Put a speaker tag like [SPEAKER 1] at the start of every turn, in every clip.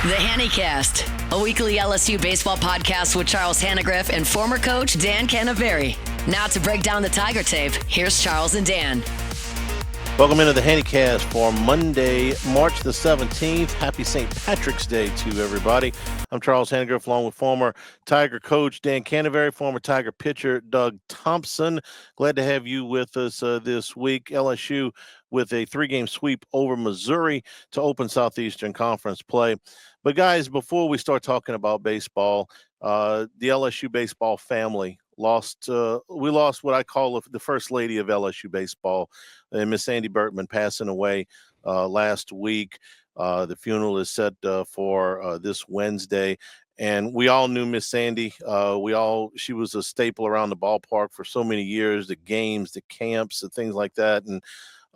[SPEAKER 1] The Hanny Cast, a weekly LSU baseball podcast with Charles Hannegriff and former coach Dan Cannaveri. Now to break down the Tiger tape, here's Charles and Dan.
[SPEAKER 2] Welcome into the Hanny Cast for Monday, March the 17th. Happy St. Patrick's Day to everybody. I'm Charles Hannegriff, along with former Tiger coach Dan Cannaveri, former Tiger pitcher Doug Thompson. Glad to have you with us this week. LSU with a 3-game sweep over Missouri to open Southeastern Conference play. But guys, before we start talking about baseball, the LSU baseball family lost. We lost what I call the first lady of LSU baseball, Miss Sandy Bertman, passing away last week. The funeral is set for this Wednesday. And we all knew Miss Sandy. She was a staple around the ballpark for so many years, the games, the camps, and things like that. And,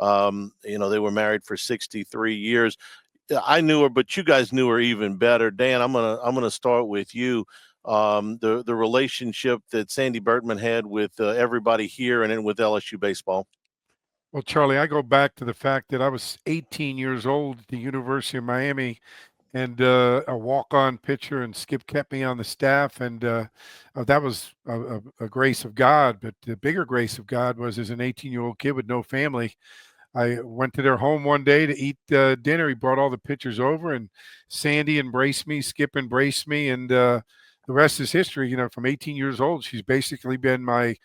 [SPEAKER 2] they were married for 63 years. I knew her, but you guys knew her even better. Dan, I'm gonna start with you. The relationship that Sandy Bertman had with everybody here and then with LSU baseball.
[SPEAKER 3] Well, Charlie, I go back to the fact that I was 18 years old at the University of Miami and a walk-on pitcher, and Skip kept me on the staff, and that was a grace of God. But the bigger grace of God was, as an 18-year-old kid with no family, I went to their home one day to eat dinner. He brought all the pitchers over, and Sandy embraced me, Skip embraced me, and the rest is history. From 18 years old, she's basically been my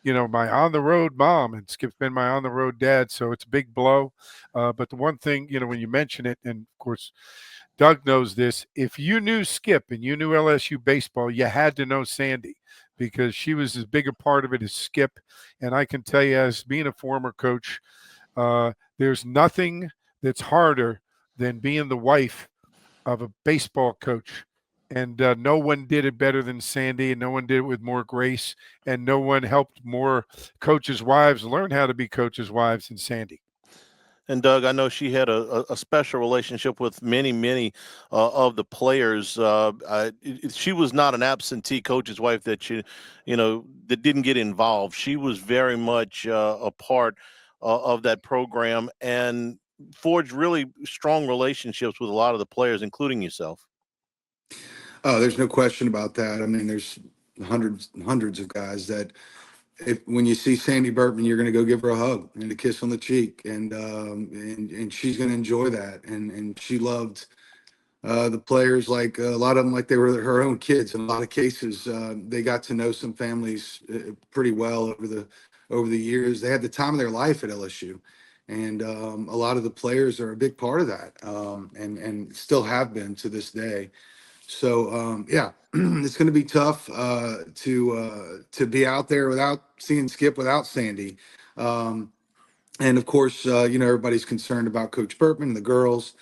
[SPEAKER 3] on-the-road mom, and Skip's been my on-the-road dad, so it's a big blow. But the one thing, when you mention it, and of course, Doug knows this, if you knew Skip and you knew LSU baseball, you had to know Sandy, because she was as big a part of it as Skip. And I can tell you, as being a former coach, there's nothing that's harder than being the wife of a baseball coach. And no one did it better than Sandy, and no one did it with more grace, and no one helped more coaches' wives learn how to be coaches' wives than Sandy.
[SPEAKER 2] And Doug, I know she had a special relationship with many of the players. She was not an absentee coach's wife that that didn't get involved. She was very much a part of that program and forged really strong relationships with a lot of the players, including yourself.
[SPEAKER 4] Oh, there's no question about that. I mean, there's hundreds of guys that when you see Sandy Bertman, you're going to go give her a hug and a kiss on the cheek, and she's going to enjoy that. And she loved the players like a lot of them like they were her own kids. In a lot of cases, they got to know some families pretty well over the years. They had the time of their life at LSU, and a lot of the players are a big part of that, and still have been to this day. So it's going to be tough to be out there without seeing Skip, without Sandy, and of course everybody's concerned about Coach Bertman and the girls.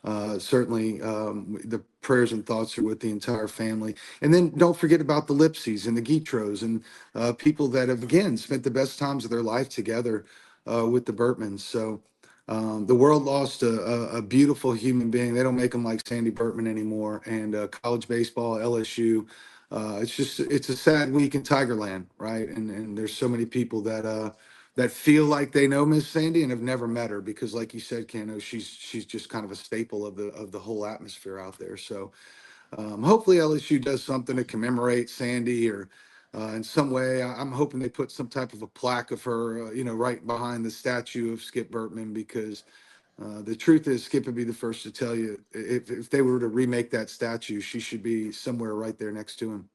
[SPEAKER 4] Certainly, the prayers and thoughts are with the entire family. And then don't forget about the Lipsies and the Guitros and people that have again spent the best times of their life together with the Bertmans. So. The world lost a beautiful human being. They don't make them like Sandy Bertman anymore. And college baseball, LSU, it's a sad week in Tigerland, right? And there's so many people that feel like they know Miss Sandy and have never met her, because, like you said, Cano, she's just kind of a staple of the whole atmosphere out there. So hopefully LSU does something to commemorate Sandy, or in some way. I'm hoping they put some type of a plaque of her, right behind the statue of Skip Bertman, because the truth is, Skip would be the first to tell you, if they were to remake that statue, she should be somewhere right there next to him.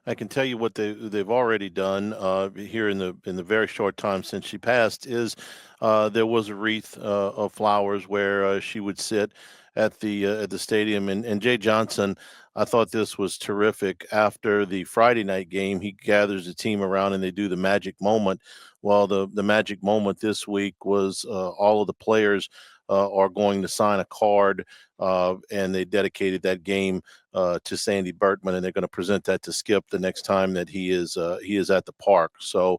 [SPEAKER 2] I can tell you what they've already done here in the very short time since she passed is there was a wreath of flowers where she would sit at the stadium, and Jay Johnson, I thought this was terrific. After the Friday night game, he gathers the team around and they do the magic moment. Well, the magic moment this week was all of the players are going to sign a card, and they dedicated that game to Sandy Bertman, and they're going to present that to Skip the next time that he is at the park. So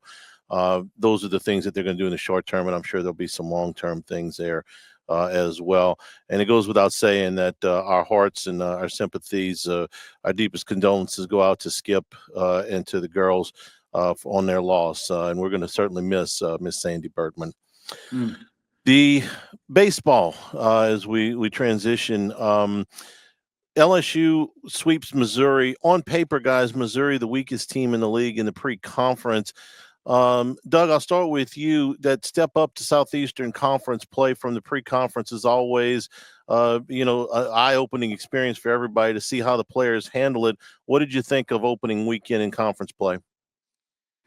[SPEAKER 2] those are the things that they're going to do in the short term, and I'm sure there'll be some long-term things there as well. And it goes without saying that our hearts and our sympathies, our deepest condolences go out to Skip and to the girls on their loss. And we're going to certainly miss Miss Sandy Bertman. The baseball, as we transition, LSU sweeps Missouri. On paper, guys, Missouri the weakest team in the league in the pre-conference. Doug, I'll start with you. That step up to Southeastern Conference play from the pre-conference is always, an eye-opening experience for everybody to see how the players handle it. What did you think of opening weekend in conference play?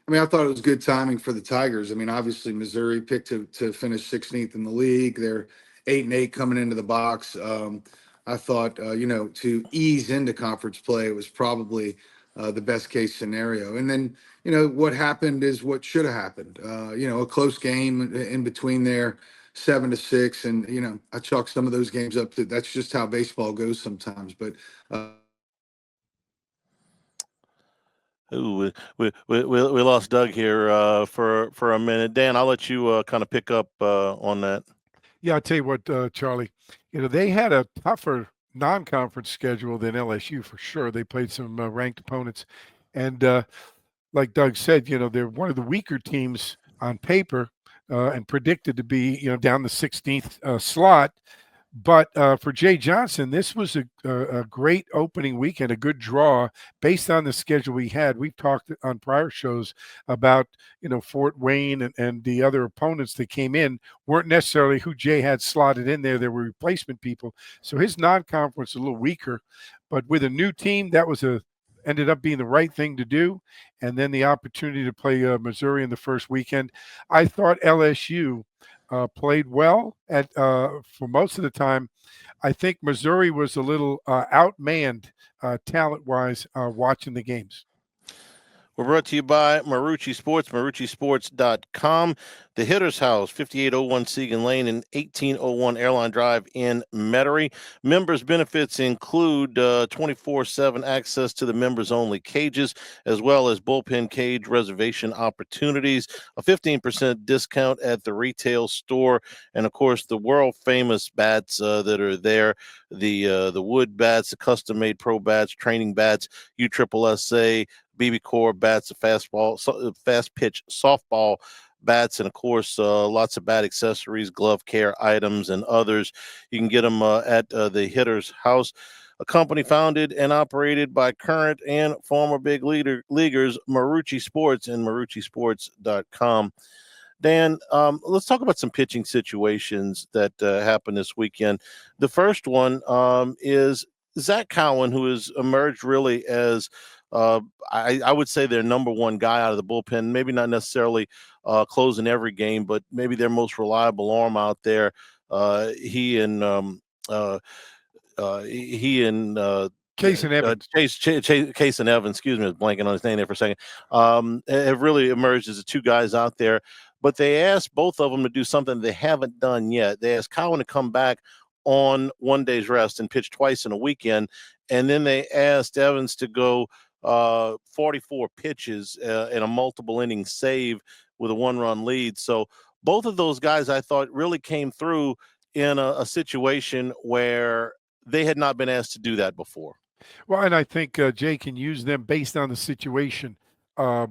[SPEAKER 4] I mean, I thought it was good timing for the Tigers. I mean, obviously Missouri picked to finish 16th in the league. They're 8-8 coming into the box. I thought, to ease into conference play, it was probably the best case scenario. And then, what happened is what should have happened. A close game in between there, 7-6, and I chalk some of those games up to that's just how baseball goes sometimes. But
[SPEAKER 2] Ooh, we lost Doug here for a minute. Dan, I'll let you kind of pick up on that.
[SPEAKER 3] Yeah, I'll tell you what, Charlie, they had a tougher non-conference schedule than LSU for sure. They played some ranked opponents. And like Doug said, they're one of the weaker teams on paper and predicted to be, down the 16th slot. But for Jay Johnson, this was a great opening weekend, a good draw based on the schedule we had. We've talked on prior shows about, Fort Wayne and the other opponents that came in weren't necessarily who Jay had slotted in there. There were replacement people. So his non-conference was a little weaker. But with a new team, that was ended up being the right thing to do. And then the opportunity to play Missouri in the first weekend. I thought LSU played well for most of the time. I think Missouri was a little outmanned talent-wise watching the games.
[SPEAKER 2] We're brought to you by Marucci Sports, MarucciSports.com. The Hitter's House, 5801 Segan Lane and 1801 Airline Drive in Metairie. Members' benefits include 24/7 access to the members-only cages, as well as bullpen cage reservation opportunities, a 15% discount at the retail store, and, of course, the world-famous bats that are there, the wood bats, the custom-made pro bats, training bats, USSSA, BB Core bats, the fast pitch softball bats, and of course, lots of bat accessories, glove care items, and others. You can get them at the Hitter's House, a company founded and operated by current and former big leaguers, Marucci Sports and MarucciSports.com. Dan, let's talk about some pitching situations that happened this weekend. The first one is Zach Cowan, who has emerged really as I would say their number one guy out of the bullpen, maybe not necessarily closing every game, but maybe their most reliable arm out there. He and
[SPEAKER 3] Case and Evans.
[SPEAKER 2] Case and Evans, excuse me, I was blanking on his name there for a second, have really emerged as the two guys out there. But they asked both of them to do something they haven't done yet. They asked Cowan to come back on 1 day's rest and pitch twice in a weekend. And then they asked Evans to go 44 pitches in a multiple inning save with a 1-run lead. So both of those guys, I thought, really came through in a situation where they had not been asked to do that before.
[SPEAKER 3] Well, and I think Jay can use them based on the situation. The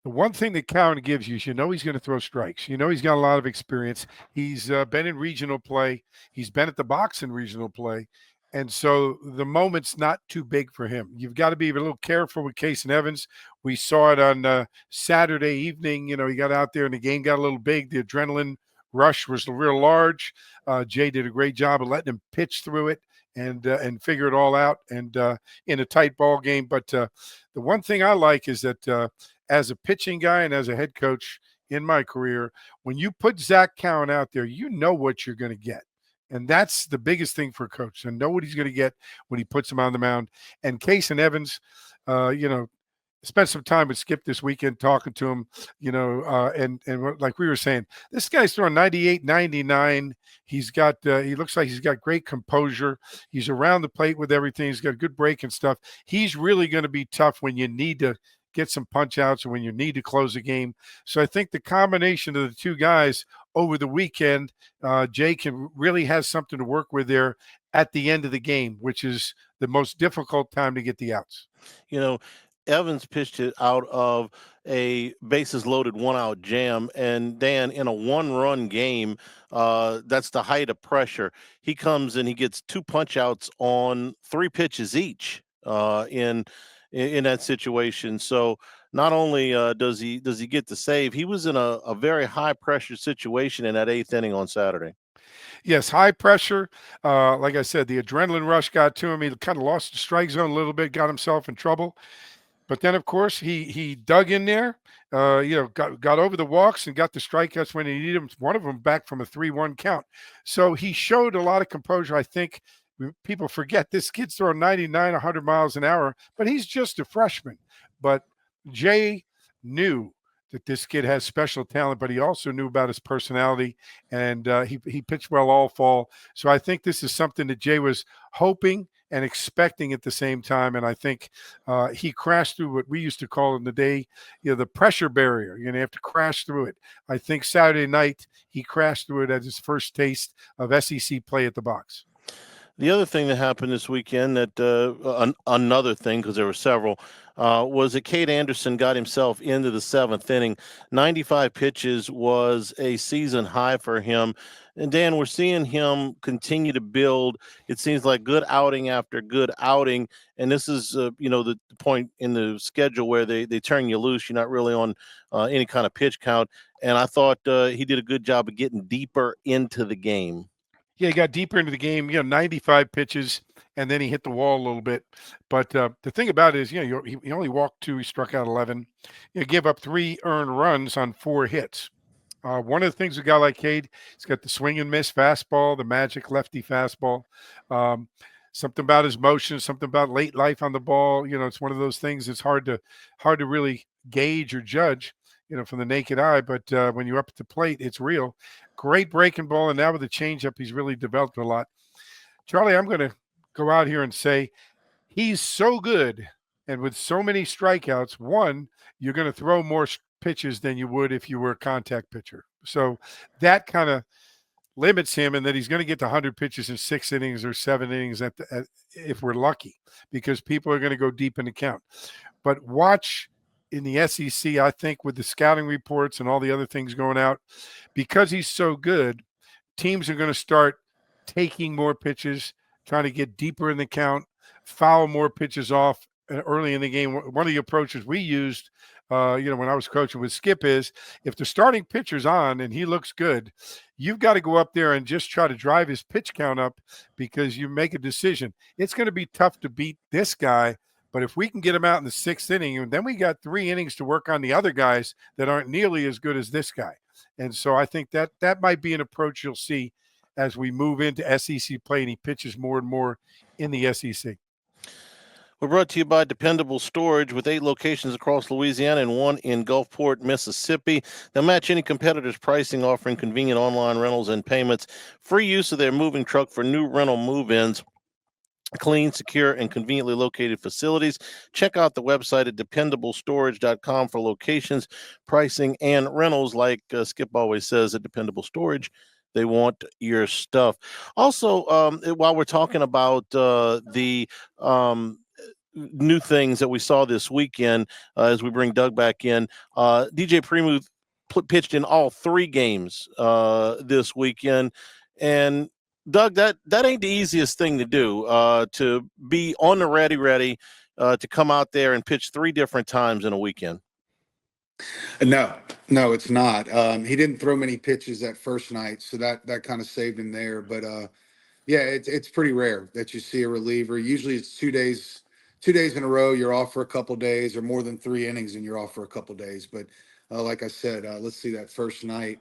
[SPEAKER 3] one thing that Cowan gives you is he's going to throw strikes. He's got a lot of experience. He's been in regional play. He's been at the box in regional play. And so the moment's not too big for him. You've got to be a little careful with Case and Evans. We saw it on Saturday evening. He got out there and the game got a little big. The adrenaline rush was real large. Jay did a great job of letting him pitch through it and figure it all out and in a tight ball game. But the one thing I like is that as a pitching guy and as a head coach in my career, when you put Zach Cowan out there, you know what you're going to get. And that's the biggest thing for a coach, to know what he's going to get when he puts him on the mound. And Case and Evans, spent some time with Skip this weekend talking to him, and like we were saying, this guy's throwing 98, 99. He's got, he looks like he's got great composure. He's around the plate with everything. He's got good break and stuff. He's really going to be tough when you need to get some punch outs or when you need to close a game. So I think the combination of the two guys over the weekend, Jay really has something to work with there at the end of the game, which is the most difficult time to get the outs.
[SPEAKER 2] Evans pitched it out of a bases loaded 1-out jam. And Dan, in a 1-run game, that's the height of pressure. He comes and he gets 2 punch outs on 3 pitches each in that situation. So not only does he get the save, he was in a very high pressure situation in that 8th inning on Saturday.
[SPEAKER 3] Yes, high pressure. Like I said, the adrenaline rush got to him. He kind of lost the strike zone a little bit, got himself in trouble. But then, of course, he dug in there, got over the walks and got the strikeouts when he needed them. One of them back from a 3-1 count. So he showed a lot of composure. I think people forget this kid's throwing 99, 100 miles an hour, but he's just a freshman. But Jay knew that this kid has special talent, but he also knew about his personality, and he pitched well all fall. So I think this is something that Jay was hoping and expecting at the same time. And I think he crashed through what we used to call in the day, the pressure barrier. You have to crash through it. I think Saturday night he crashed through it as his first taste of SEC play at the box.
[SPEAKER 2] The other thing that happened this weekend, that another thing, because there were several, was that Cade Anderson got himself into the 7th inning. 95 pitches was a season high for him. And Dan, we're seeing him continue to build. It seems like good outing after good outing. And this is, the point in the schedule where they turn you loose. You're not really on any kind of pitch count. And I thought he did a good job of getting deeper into the game.
[SPEAKER 3] Yeah, he got deeper into the game, 95 pitches, and then he hit the wall a little bit. But the thing about it is, he only walked 2, he struck out 11. He gave up 3 earned runs on 4 hits. One of the things a guy like Cade, he's got the swing and miss fastball, the magic lefty fastball. Something about his motion, something about late life on the ball. It's one of those things that's hard to really gauge or judge, from the naked eye. But when you're up at the plate, it's real. Great breaking ball, and now with the changeup, he's really developed a lot. Charlie, I'm going to go out here and say he's so good, and with so many strikeouts, one, you're going to throw more pitches than you would if you were a contact pitcher. So that kind of limits him, and that he's going to get to 100 pitches in 6 innings or 7 innings if we're lucky, because people are going to go deep in the count. But watch in the SEC, I think, with the scouting reports and all the other things going out, because he's so good, teams are going to start taking more pitches, trying to get deeper in the count, foul more pitches off early in the game. One of the approaches we used, when I was coaching with Skip, is if the starting pitcher's on and he looks good, you've got to go up there and just try to drive his pitch count up, because you make a decision. It's going to be tough to beat this guy, but if we can get him out in the 6th inning, and then we got 3 innings to work on the other guys that aren't nearly as good as this guy. And so I think that might be an approach you'll see as we move into SEC play and he pitches more and more in the SEC.
[SPEAKER 2] We're brought to you by Dependable Storage, with 8 locations across Louisiana and 1 in Gulfport, Mississippi. They'll match any competitor's pricing, offering convenient online rentals and payments, free use of their moving truck for new rental move-ins, clean, secure, and conveniently located facilities. Check out the website at dependablestorage.com for locations, pricing, and rentals. Like Skip always says, at Dependable Storage, they want your stuff. Also, while we're talking about the new things that we saw this weekend, as we bring Doug back in, DJ Premuth pitched in all 3 games this weekend. And Doug, that ain't the easiest thing to do, to be on the ready, to come out there and pitch 3 different times in a weekend.
[SPEAKER 4] No, it's not. He didn't throw many pitches that first night, so that kind of saved him there. But yeah, it's pretty rare that you see a reliever. Usually it's 2 days in a row. You're off for a couple days, or more than 3 innings and you're off for a couple days. But like I said, let's see that first night.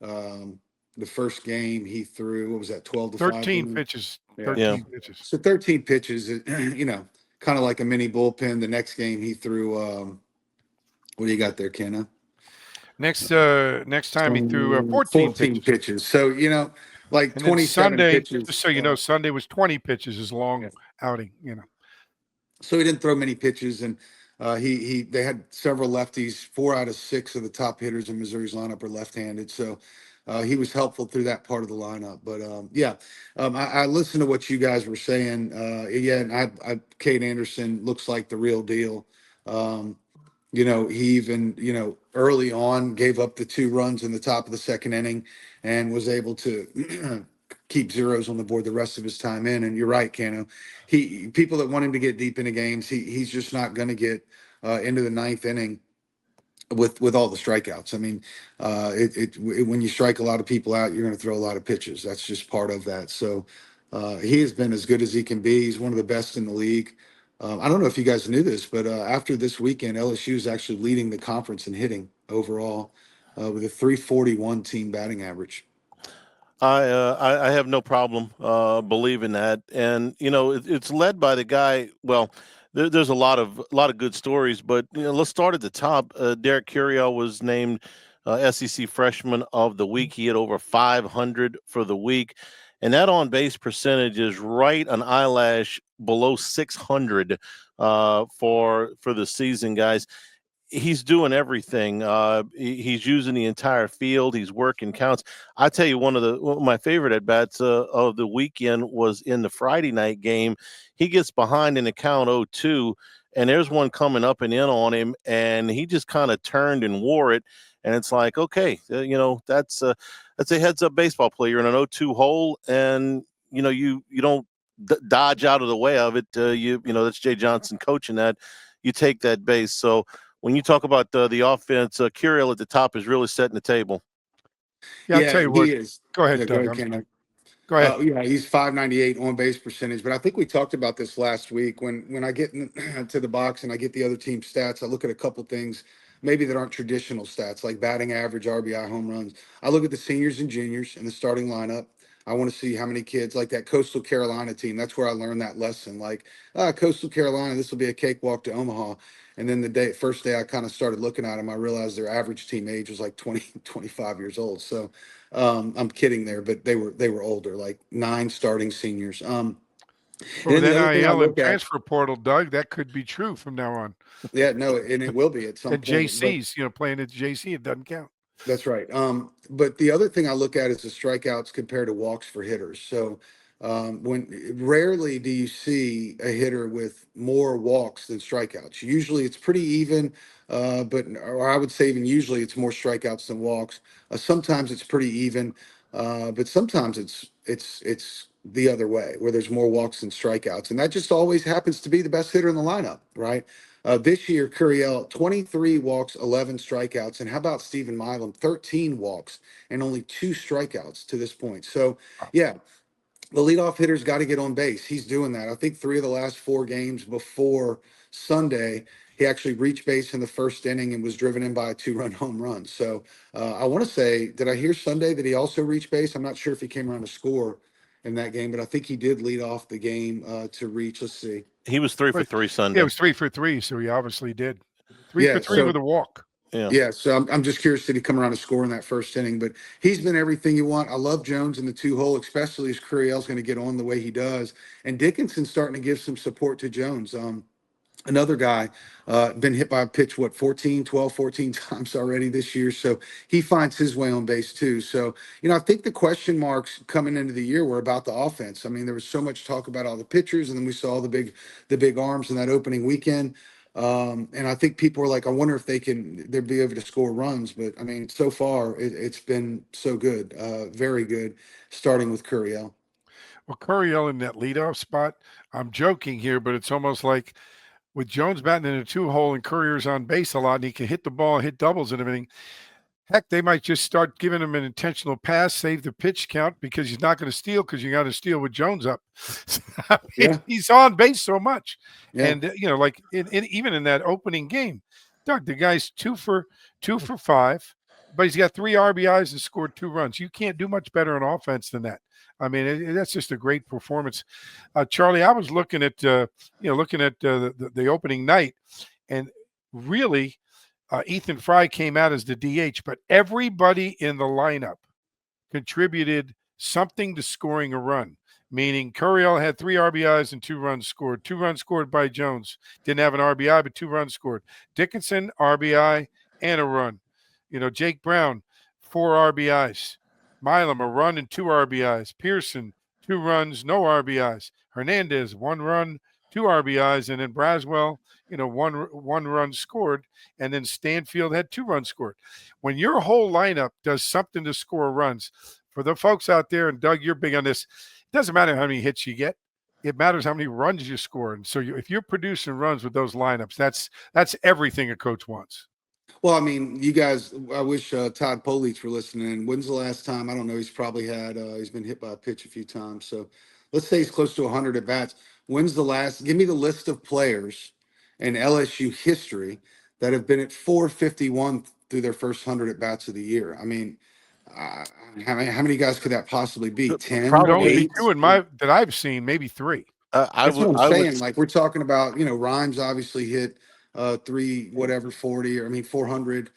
[SPEAKER 4] The first game he threw, what was that, 12 to
[SPEAKER 3] 13 pitches. 13 pitches.
[SPEAKER 4] So 13 pitches, kind of like a mini bullpen. The next game he threw, what do you got there, Kenna?
[SPEAKER 3] Next time he threw 14
[SPEAKER 4] pitches. So, like 27
[SPEAKER 3] Sunday,
[SPEAKER 4] pitches.
[SPEAKER 3] just so you know, Sunday was 20 pitches, his long outing,
[SPEAKER 4] So he didn't throw many pitches, and they had several lefties. 4 out of 6 of the top hitters in Missouri's lineup are left-handed. So he was helpful through that part of the lineup. But I listened to what you guys were saying. And Cade Anderson looks like the real deal. He even, early on gave up the 2 runs in the top of the second inning and was able to keep zeros on the board the rest of his time in. And you're right, Cano. People that want him to get deep into games, he's just not going to get into the ninth inning with all the strikeouts. I mean, when you strike a lot of people out, you're going to throw a lot of pitches. That's just part of that. So he has been as good as he can be. He's one of the best in the league. I don't know if you guys knew this, but after this weekend, LSU is actually leading the conference in hitting overall with a 341 team batting average.
[SPEAKER 2] I have no problem believing that, and it's led by the guy. Well, there's a lot of good stories, but let's start at the top. Derek Curiel was named SEC Freshman of the Week. He had over 500 for the week, and that on base percentage is right an eyelash below 600 for the season, guys. He's doing everything. He's using the entire field. He's working counts. I tell you, one of my favorite at bats of the weekend was in the Friday night game. He gets behind in the count 0-2, and there's one coming up and in on him, and he just kind of turned and wore it. And it's like, okay, that's a heads up baseball player. You're in an 0-2 hole, and you don't dodge out of the way of it. That's Jay Johnson coaching that. You take that base. So when you talk about the offense, Curiel at the top is really setting the table.
[SPEAKER 3] Yeah, I'll tell you what.
[SPEAKER 4] He is.
[SPEAKER 3] Go ahead,
[SPEAKER 4] Yeah,
[SPEAKER 3] Doug.
[SPEAKER 4] Go ahead. Yeah, he's 598 on base percentage. But I think we talked about this last week. When I get to the box and I get the other team's stats, I look at a couple things maybe that aren't traditional stats like batting average, RBI, home runs. I look at the seniors and juniors in the starting lineup. I want to see how many kids like that Coastal Carolina team. That's where I learned that lesson. Like Coastal Carolina, this will be a cakewalk to Omaha. And then first day I kind of started looking at them, I realized their average team age was like 20, 25 years old. So I'm kidding there, but they were older, like 9 starting seniors.
[SPEAKER 3] Well, with NIL and transfer portal, Doug, that could be true from now on.
[SPEAKER 4] Yeah, no, and it will be at some
[SPEAKER 3] and
[SPEAKER 4] point.
[SPEAKER 3] And JCs, playing at JC, it doesn't count.
[SPEAKER 4] That's right. But the other thing I look at is the strikeouts compared to walks for hitters. So when rarely do you see a hitter with more walks than strikeouts. Usually it's pretty even, or I would say even usually it's more strikeouts than walks. Sometimes it's pretty even, but sometimes it's the other way where there's more walks than strikeouts, and that just always happens to be the best hitter in the lineup, right? This year, Curiel, 23 walks, 11 strikeouts. And how about Stephen Milam, 13 walks and only 2 strikeouts to this point. So, yeah, the leadoff hitter's got to get on base. He's doing that. I think 3 of the last 4 games before Sunday, he actually reached base in the first inning and was driven in by a 2-run home run. So I want to say, did I hear Sunday that he also reached base? I'm not sure if he came around to score in that game, but I think he did lead off the game to reach. Let's see.
[SPEAKER 2] He was 3 for 3 Sunday.
[SPEAKER 3] Yeah, it was 3 for 3, so he obviously did. 3 for 3 with a walk.
[SPEAKER 4] Yeah, so I'm just curious, did he come around to score in that first inning? But he's been everything you want. I love Jones in the 2-hole, especially as Curiel's going to get on the way he does. And Dickinson's starting to give some support to Jones. Another guy been hit by a pitch, 14 times already this year. So he finds his way on base too. So, I think the question marks coming into the year were about the offense. I mean, there was so much talk about all the pitchers, and then we saw the big arms in that opening weekend. And I think people were like, I wonder if they'll be able to score runs. But I mean, so far it's been so good, very good, starting with Curiel.
[SPEAKER 3] Well, Curiel in that leadoff spot, I'm joking here, but it's almost like with Jones batting in a 2-hole and Courier's on base a lot, and he can hit the ball, hit doubles and everything. Heck, they might just start giving him an intentional pass, save the pitch count because he's not going to steal because you got to steal with Jones up. He's on base so much. Yeah. And, like even in that opening game, Doug, the guy's 2 for 5, but he's got 3 RBIs and scored 2 runs. You can't do much better on offense than that. I mean, that's just a great performance. Charlie, I was looking at the opening night, and really Ethan Fry came out as the DH, but everybody in the lineup contributed something to scoring a run, meaning Curiel had 3 RBIs and 2 runs scored. 2 runs scored by Jones. Didn't have an RBI, but 2 runs scored. Dickinson, RBI and a run. Jake Brown, 4 RBIs. Milam, a run and 2 RBIs. Pearson, 2 runs, no RBIs. Hernandez, 1 run, 2 RBIs, and then Braswell, one run scored, and then Stanfield had 2 runs scored. When your whole lineup does something to score runs, for the folks out there, and Doug, you're big on this, it doesn't matter how many hits you get. It matters how many runs you score. And so if you're producing runs with those lineups, that's everything a coach wants.
[SPEAKER 4] Well, I mean, you guys, I wish Todd Polich were listening. When's the last time? I don't know. He's probably he's been hit by a pitch a few times. So let's say he's close to 100 at bats. When's the last? Give me the list of players in LSU history that have been at 451 through their first 100 at bats of the year. I mean, how many guys could that possibly be? 10,
[SPEAKER 2] Probably
[SPEAKER 3] 8?
[SPEAKER 4] 8?
[SPEAKER 3] That I've seen, maybe 3.
[SPEAKER 4] That's what I'm saying. Like, we're talking about, Rhymes obviously hit 400.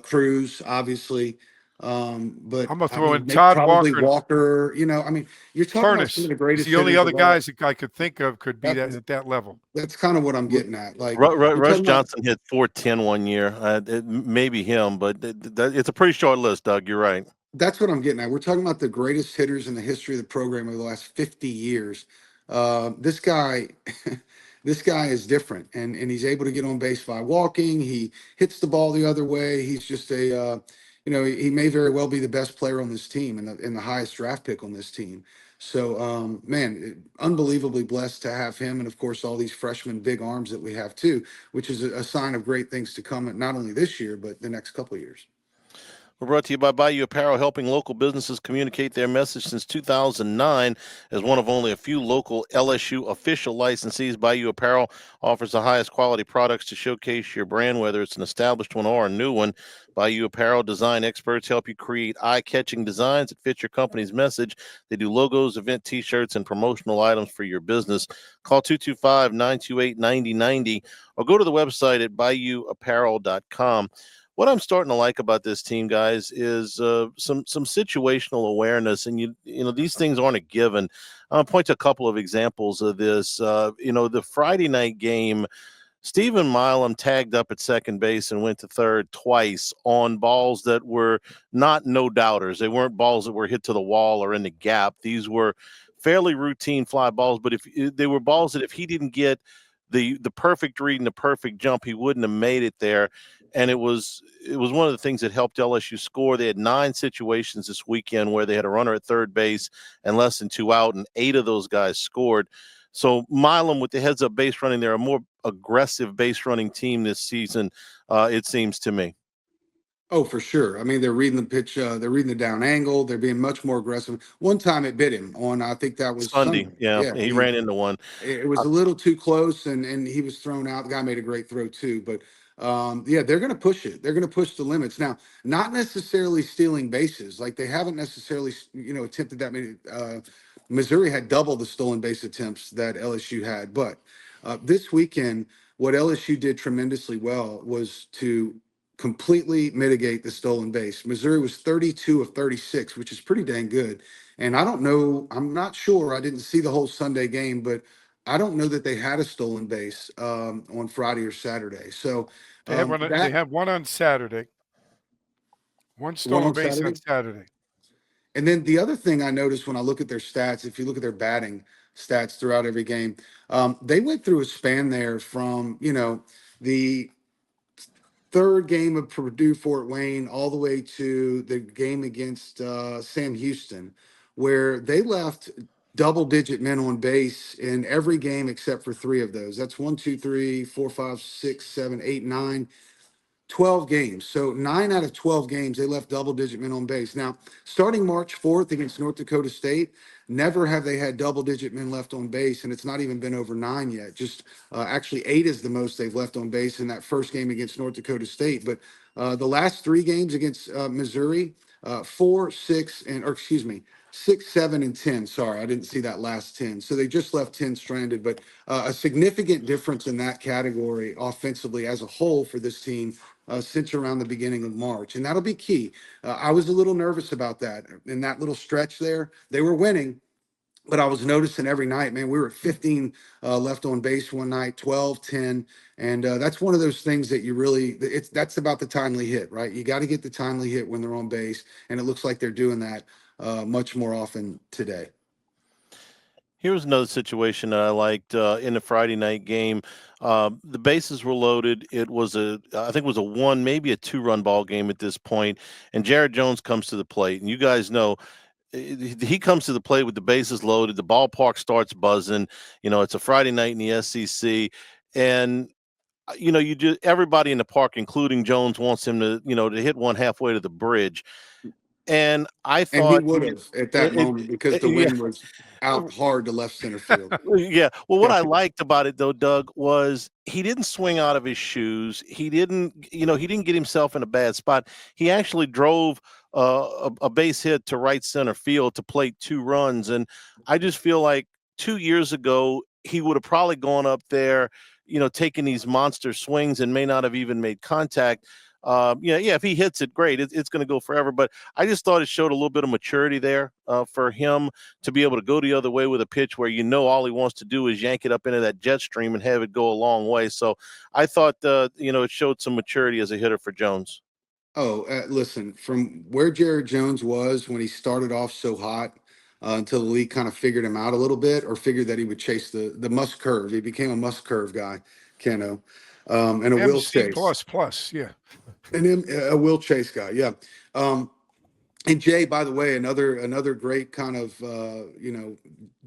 [SPEAKER 4] Cruz obviously. But
[SPEAKER 3] I'm gonna
[SPEAKER 4] I
[SPEAKER 3] throw
[SPEAKER 4] mean,
[SPEAKER 3] in Todd
[SPEAKER 4] probably
[SPEAKER 3] Walker.
[SPEAKER 4] Walker. I mean, you're talking about
[SPEAKER 3] Furnace.
[SPEAKER 4] some of the
[SPEAKER 3] He's
[SPEAKER 4] greatest
[SPEAKER 3] the only
[SPEAKER 4] hitters
[SPEAKER 3] other
[SPEAKER 4] of all.
[SPEAKER 3] guys that I could think of could be
[SPEAKER 4] That-
[SPEAKER 3] at that level.
[SPEAKER 4] That's kind of what I'm getting at. Like,
[SPEAKER 2] Rush
[SPEAKER 4] you're talking about-
[SPEAKER 2] Johnson hit 410 one year. Maybe him, but it's a pretty short list, Doug. You're right.
[SPEAKER 4] That's what I'm getting at. We're talking about the greatest hitters in the history of the program over the last 50 years. This guy, this guy is different, and he's able to get on base by walking. He hits the ball the other way. He's just he may very well be the best player on this team and the highest draft pick on this team. So, man, unbelievably blessed to have him, and of course all these freshman big arms that we have too, which is a sign of great things to come. Not only this year, but the next couple of years.
[SPEAKER 2] We're brought to you by Bayou Apparel, helping local businesses communicate their message since 2009. As one of only a few local LSU official licensees, Bayou Apparel offers the highest quality products to showcase your brand, whether it's an established one or a new one. Bayou Apparel design experts help you create eye-catching designs that fit your company's message. They do logos, event T-shirts, and promotional items for your business. Call 225-928-9090 or go to the website at bayouapparel.com. What I'm starting to like about this team, guys, is some situational awareness, and these things aren't a given. I'll point to a couple of examples of this. The Friday night game, Stephen Milam tagged up at second base and went to third twice on balls that were not no-doubters. They weren't balls that were hit to the wall or in the gap. These were fairly routine fly balls, but if they were balls that if he didn't get the perfect read and the perfect jump, he wouldn't have made it there. And it was one of the things that helped LSU score. They had 9 situations this weekend where they had a runner at third base and less than 2 out, and 8 of those guys scored. So Milam with the heads-up base running, they're a more aggressive base running team this season, it seems to me.
[SPEAKER 4] Oh, for sure. I mean, they're reading the pitch. They're reading the down angle. They're being much more aggressive. One time it bit him on, I think that was
[SPEAKER 2] Sunday.
[SPEAKER 4] Yeah,
[SPEAKER 2] he ran into one.
[SPEAKER 4] It was a little too close, and he was thrown out. The guy made a great throw too, but they're going to push it. They're going to push the limits now. Not necessarily stealing bases, like they haven't necessarily attempted that many. Missouri had double the stolen base attempts that LSU had, but this weekend, what LSU did tremendously well was to completely mitigate the stolen base. Missouri was 32 of 36, which is pretty dang good. And I don't know, I'm not sure. I didn't see the whole Sunday game, but I don't know that they had a stolen base on Friday or Saturday. So
[SPEAKER 3] they have one on Saturday. One stolen base on Saturday.
[SPEAKER 4] And then the other thing I noticed when I look at their stats, if you look at their batting stats throughout every game, they went through a span there from, the third game of Purdue Fort Wayne all the way to the game against Sam Houston, where they left double-digit men on base in every game except for 3 of those. That's 1, 2, 3, 4, 5, 6, 7, 8, 9. 12 games. So 9 out of 12 games, they left double-digit men on base. Now, starting March 4th against North Dakota State, never have they had double-digit men left on base, and it's not even been over 9 yet. Just actually 8 is the most they've left on base in that first game against North Dakota State. But the last 3 games against Missouri, 4, 6, 6, 7, and 10. Sorry, I didn't see that last 10. So they just left 10 stranded, but a significant difference in that category offensively as a whole for this team since around the beginning of March. And that'll be key. I was a little nervous about that. In that little stretch there, they were winning, but I was noticing every night, man, we were at 15 left on base one night, 12, 10. And that's one of those things that that's about the timely hit, right? You got to get the timely hit when they're on base. And it looks like they're doing that much more often today.
[SPEAKER 2] Here's another situation that I liked in the Friday night game. The bases were loaded. I think it was a one, maybe a two-run ball game at this point, and Jared Jones comes to the plate. And you guys know he comes to the plate with the bases loaded. The ballpark starts buzzing. It's a Friday night in the SEC, and everybody in the park, including Jones, wants him to hit one halfway to the bridge. And I
[SPEAKER 4] And he
[SPEAKER 2] thought,
[SPEAKER 4] would have at that
[SPEAKER 2] it,
[SPEAKER 4] moment because the
[SPEAKER 2] yeah,
[SPEAKER 4] wind was out hard to left center field.
[SPEAKER 2] yeah. Well, what I liked about it though, Doug, was he didn't swing out of his shoes. He didn't get himself in a bad spot. He actually drove a base hit to right center field to plate 2 runs. And I just feel like 2 years ago, he would have probably gone up there, taking these monster swings and may not have even made contact. If he hits it, great. It's going to go forever. But I just thought it showed a little bit of maturity there for him to be able to go the other way with a pitch where all he wants to do is yank it up into that jet stream and have it go a long way. So I thought, it showed some maturity as a hitter for Jones.
[SPEAKER 4] Oh, listen, from where Jared Jones was when he started off so hot until the league kind of figured him out a little bit or figured that he would chase the must curve. He became a must curve guy, Keno, and a will
[SPEAKER 3] MC
[SPEAKER 4] chase.
[SPEAKER 3] plus, yeah.
[SPEAKER 4] And a will chase guy, yeah. And Jay, by the way, another great kind of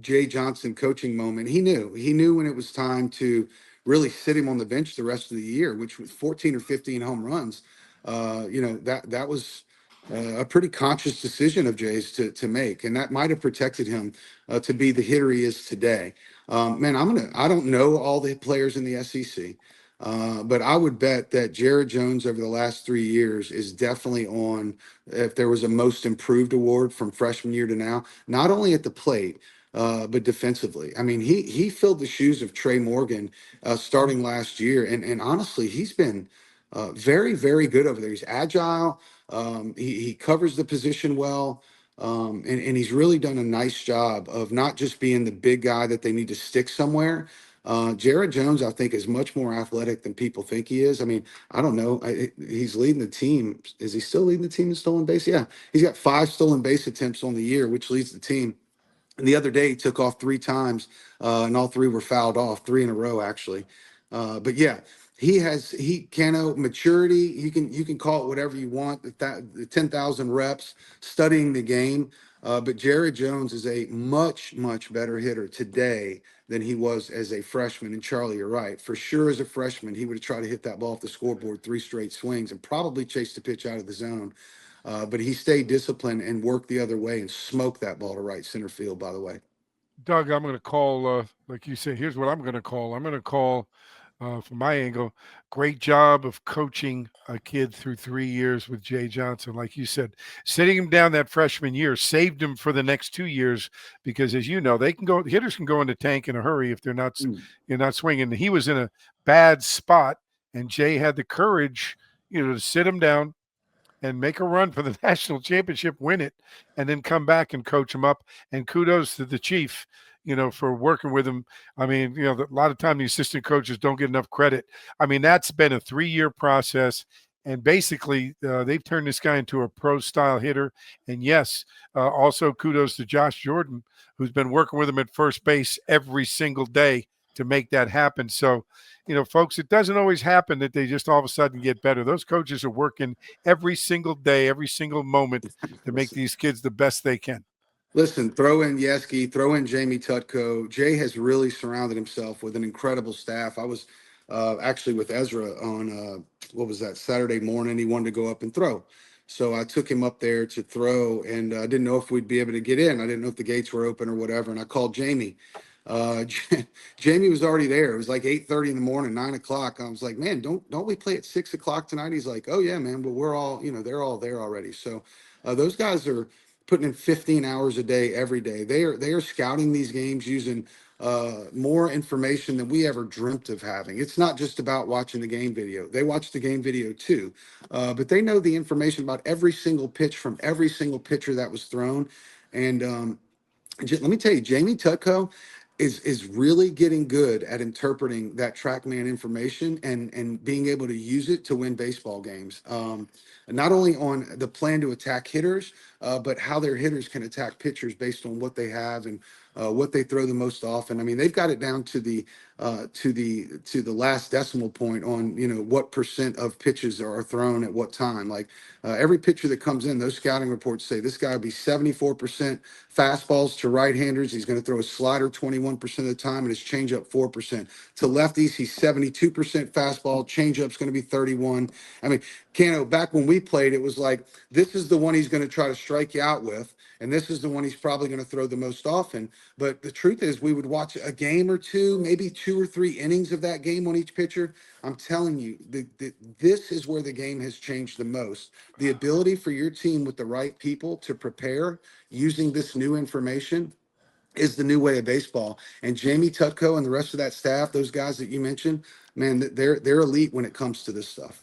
[SPEAKER 4] Jay Johnson coaching moment. He knew when it was time to really sit him on the bench the rest of the year, which was 14 or 15 home runs. That was a pretty conscious decision of Jay's to make, and that might have protected him to be the hitter he is today. Man, I don't know all the players in the SEC. But I would bet that Jared Jones over the last 3 years is definitely on, if there was a most improved award from freshman year to now, not only at the plate, but defensively. I mean, he filled the shoes of Trey Morgan starting last year. And honestly, he's been very, very good over there. He's agile. He covers the position well. And he's really done a nice job of not just being the big guy that they need to stick somewhere. Jared Jones, I think, is much more athletic than people think he is. I mean, I don't know. He's leading the team. Is he still leading the team in stolen base? Yeah, he's got 5 stolen base attempts on the year, which leads the team. And the other day, he took off 3 times, and all 3 were fouled off, 3 in a row, actually. But yeah, Cano, maturity. You can call it whatever you want. The 10,000 reps, studying the game. But Jared Jones is a much, much better hitter today than he was as a freshman. And Charlie, you're right. For sure, as a freshman, he would have tried to hit that ball off the scoreboard 3 straight swings and probably chased the pitch out of the zone. But he stayed disciplined and worked the other way and smoked that ball to right center field, by the way.
[SPEAKER 3] Doug, I'm going to call, like you say, here's what I'm going to call. I'm going to call, from my angle, great job of coaching a kid through 3 years with Jay Johnson. Like you said, sitting him down that freshman year saved him for the next 2 years because, as you know, hitters can go in the tank in a hurry if you're not swinging. He was in a bad spot, and Jay had the courage, to sit him down and make a run for the national championship, win it, and then come back and coach him up. And kudos to the chief, for working with him. I mean, a lot of time the assistant coaches don't get enough credit. I mean, that's been a 3-year process. And basically, they've turned this guy into a pro-style hitter. And yes, also kudos to Josh Jordan, who's been working with him at first base every single day to make that happen. So, folks, it doesn't always happen that they just all of a sudden get better. Those coaches are working every single day, every single moment to make these kids the best they can.
[SPEAKER 4] Listen, throw in Yeski, throw in Jamie Tutko. Jay has really surrounded himself with an incredible staff. I was actually with Ezra on, what was that, Saturday morning. He wanted to go up and throw. So I took him up there to throw, and I didn't know if we'd be able to get in. I didn't know if the gates were open or whatever. And I called Jamie. Jamie was already there. It was like 8:30 in the morning, 9 o'clock. I was like, man, don't we play at 6 o'clock tonight? He's like, oh yeah, man, but we're all, they're all there already. So those guys are putting in 15 hours a day, every day. They are scouting these games using more information than we ever dreamt of having. It's not just about watching the game video. They watch the game video too, but they know the information about every single pitch from every single pitcher that was thrown. And let me tell you, Jamie Tutko is really getting good at interpreting that TrackMan information and being able to use it to win baseball games. Not only on the plan to attack hitters, but how their hitters can attack pitchers based on what they have and what they throw the most often. I mean, they've got it down to the last decimal point on, what percent of pitches are thrown at what time. Like every pitcher that comes in, those scouting reports say this guy will be 74% fastballs to right-handers. He's going to throw a slider 21% of the time and his changeup 4%. To lefties, he's 72% fastball. Changeup's going to be 31. I mean, Cano, back when we played, it was like, this is the one he's going to try to strike you out with, and this is the one he's probably going to throw the most often. But the truth is, we would watch a game or two, maybe 2 or 3 innings of that game on each pitcher. I'm telling you, this is where the game has changed the most. The ability for your team with the right people to prepare using this new information is the new way of baseball. And Jamie Tutko and the rest of that staff, those guys that you mentioned, man, they're elite when it comes to this stuff.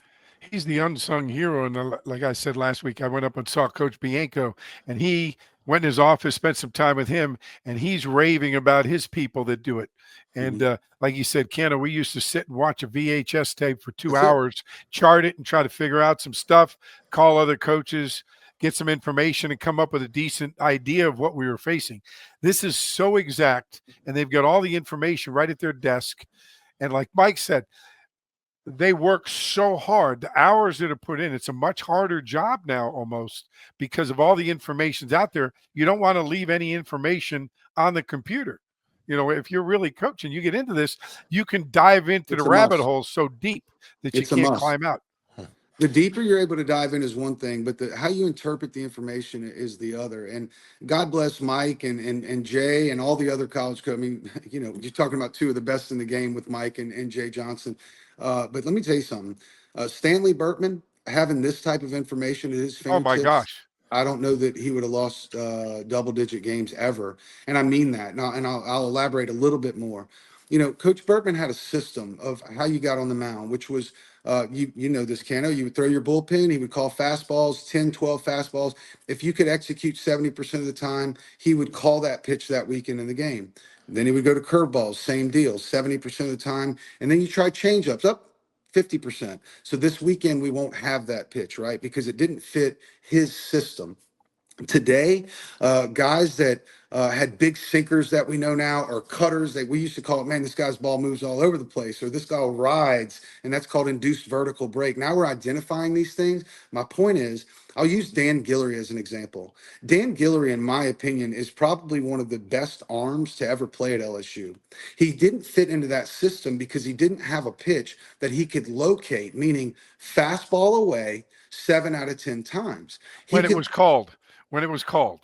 [SPEAKER 3] He's the unsung hero. And like I said last week, I went up and saw Coach Bianco, and he went in his office, spent some time with him, and he's raving about his people that do it. And like you said, Kenna, we used to sit and watch a VHS tape for 2 hours, chart it and try to figure out some stuff, call other coaches, get some information, and come up with a decent idea of what we were facing. This is so exact, and they've got all the information right at their desk. And like Mike said, they work so hard. The hours that are put in, it's a much harder job now almost because of all the information's out there. You don't want to leave any information on the computer. If you're really coaching, you get into this, you can dive into the rabbit hole so deep that you can't climb out.
[SPEAKER 4] The deeper you're able to dive in is one thing, but how you interpret the information is the other. And God bless Mike and Jay and all the other college coaches. I mean, you're talking about 2 of the best in the game with Mike and Jay Johnson. But let me tell you something. Stanley Burtman having this type of information at his fingertips.
[SPEAKER 3] Oh my gosh.
[SPEAKER 4] I don't know that he would have lost double-digit games ever. And I mean that. Now, and I'll elaborate a little bit more. Coach Burtman had a system of how you got on the mound, which was, you know this, Cano, you would throw your bullpen, he would call fastballs, 10, 12 fastballs. If you could execute 70% of the time, he would call that pitch that weekend in the game. Then he would go to curveballs, same deal, 70% of the time. And then you try changeups, up 50%. So this weekend, we won't have that pitch, right? Because it didn't fit his system. Today, guys that had big sinkers that we know now are cutters. We used to call it, man, this guy's ball moves all over the place, or this guy rides, and that's called induced vertical break. Now we're identifying these things. My point is, I'll use Dan Guillory as an example. Dan Guillory, in my opinion, is probably one of the best arms to ever play at LSU. He didn't fit into that system because he didn't have a pitch that he could locate, meaning fastball away 7 out of 10 times.
[SPEAKER 3] When it was called.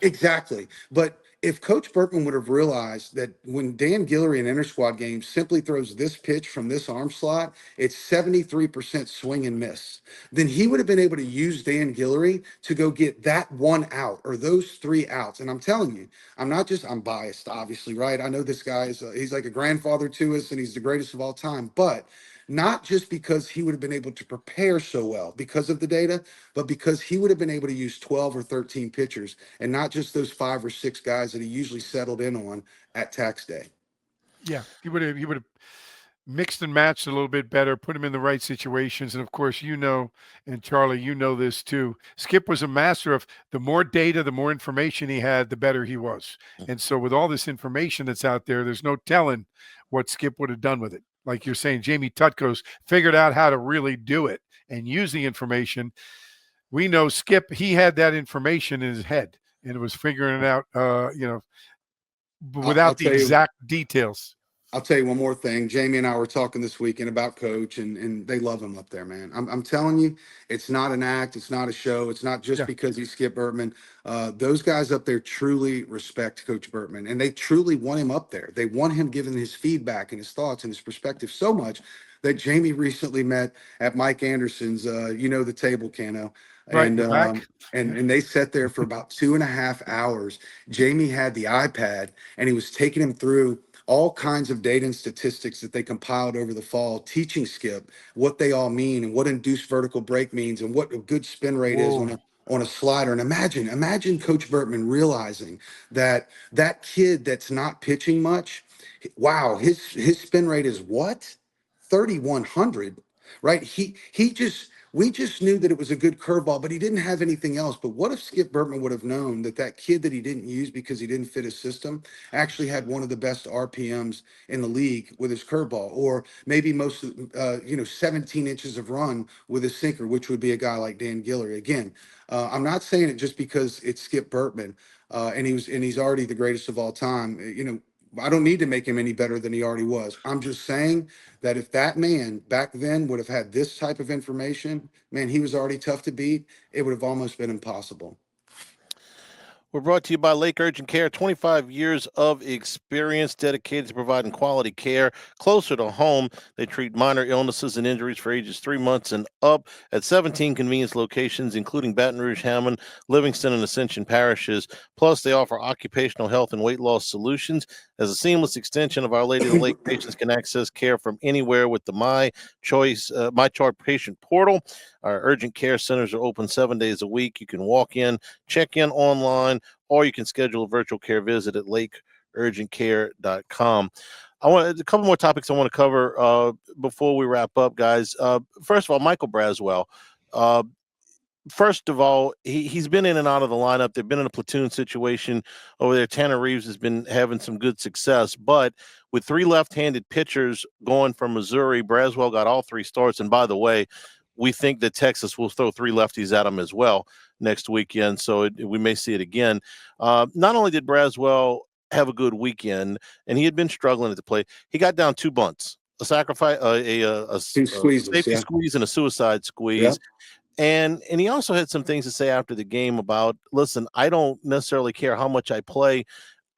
[SPEAKER 4] Exactly. But if Coach Burtman would have realized that when Dan Guillory in inter-squad games simply throws this pitch from this arm slot, it's 73% swing and miss, then he would have been able to use Dan Guillory to go get that 1 out or those 3 outs. And I'm telling you, I'm biased, obviously, right? I know this guy he's like a grandfather to us and he's the greatest of all time, but not just because he would have been able to prepare so well because of the data, but because he would have been able to use 12 or 13 pitchers and not just those 5 or 6 guys that he usually settled in on at tax day.
[SPEAKER 3] Yeah, he would have mixed and matched a little bit better, put him in the right situations. And of course, and Charlie, you know this too. Skip was a master of the more data, the more information he had, the better he was. And so with all this information that's out there, there's no telling what Skip would have done with it. Like you're saying, Jamie Tutko's figured out how to really do it and use the information. We know Skip, he had that information in his head and it was figuring it out, without the exact details.
[SPEAKER 4] I'll tell you one more thing. Jamie and I were talking this weekend about Coach, and they love him up there, man. I'm telling you, it's not an act. It's not a show. It's not just because he's Skip Burtman. Those guys up there truly respect Coach Burtman, and they truly want him up there. They want him giving his feedback and his thoughts and his perspective so much that Jamie recently met at Mike Anderson's, the table, Cano.
[SPEAKER 3] Right,
[SPEAKER 4] and they sat there for about 2.5 hours. Jamie had the iPad, and he was taking him through all kinds of data and statistics that they compiled over the fall, teaching Skip what they all mean and what induced vertical break means and what a good spin rate is on a slider. And imagine Coach Burtman realizing that kid that's not pitching much, wow, his spin rate is what? 3,100, right? He just We just knew that it was a good curveball, but he didn't have anything else. But what if Skip Bertman would have known that that kid that he didn't use because he didn't fit his system actually had one of the best RPMs in the league with his curveball, or maybe 17 inches of run with his sinker, which would be a guy like Dan Guillory. Again, I'm not saying it just because it's Skip Bertman, and he's already the greatest of all time. I don't need to make him any better than he already was. I'm just saying that if that man back then would have had this type of information, man, he was already tough to beat. It would have almost been impossible.
[SPEAKER 2] We're brought to you by Lake Urgent Care, 25 years of experience dedicated to providing quality care closer to home. They treat minor illnesses and injuries for ages 3 months and up at 17 convenience locations, including Baton Rouge, Hammond, Livingston, and Ascension parishes. Plus, they offer occupational health and weight loss solutions. As a seamless extension of Our Lady of the Lake, patients can access care from anywhere with the My Chart patient portal. Our urgent care centers are open 7 days a week. You can walk in, check in online, or you can schedule a virtual care visit at lakeurgentcare.com. I want a couple more topics I want to cover before we wrap up, guys. First of all, Michael Braswell. First of all, he's been in and out of the lineup. They've been in a platoon situation over there. Tanner Reeves has been having some good success, but with 3 left-handed pitchers going from Missouri, Braswell got all 3 starts. And by the way, we think that Texas will throw 3 lefties at him as well next weekend, so we may see it again. Not only did Braswell have a good weekend, and he had been struggling at the plate, he got down 2 bunts, a sacrifice, a safety squeeze, and a suicide squeeze.
[SPEAKER 4] Yeah.
[SPEAKER 2] And he also had some things to say after the game about, listen, I don't necessarily care how much I play.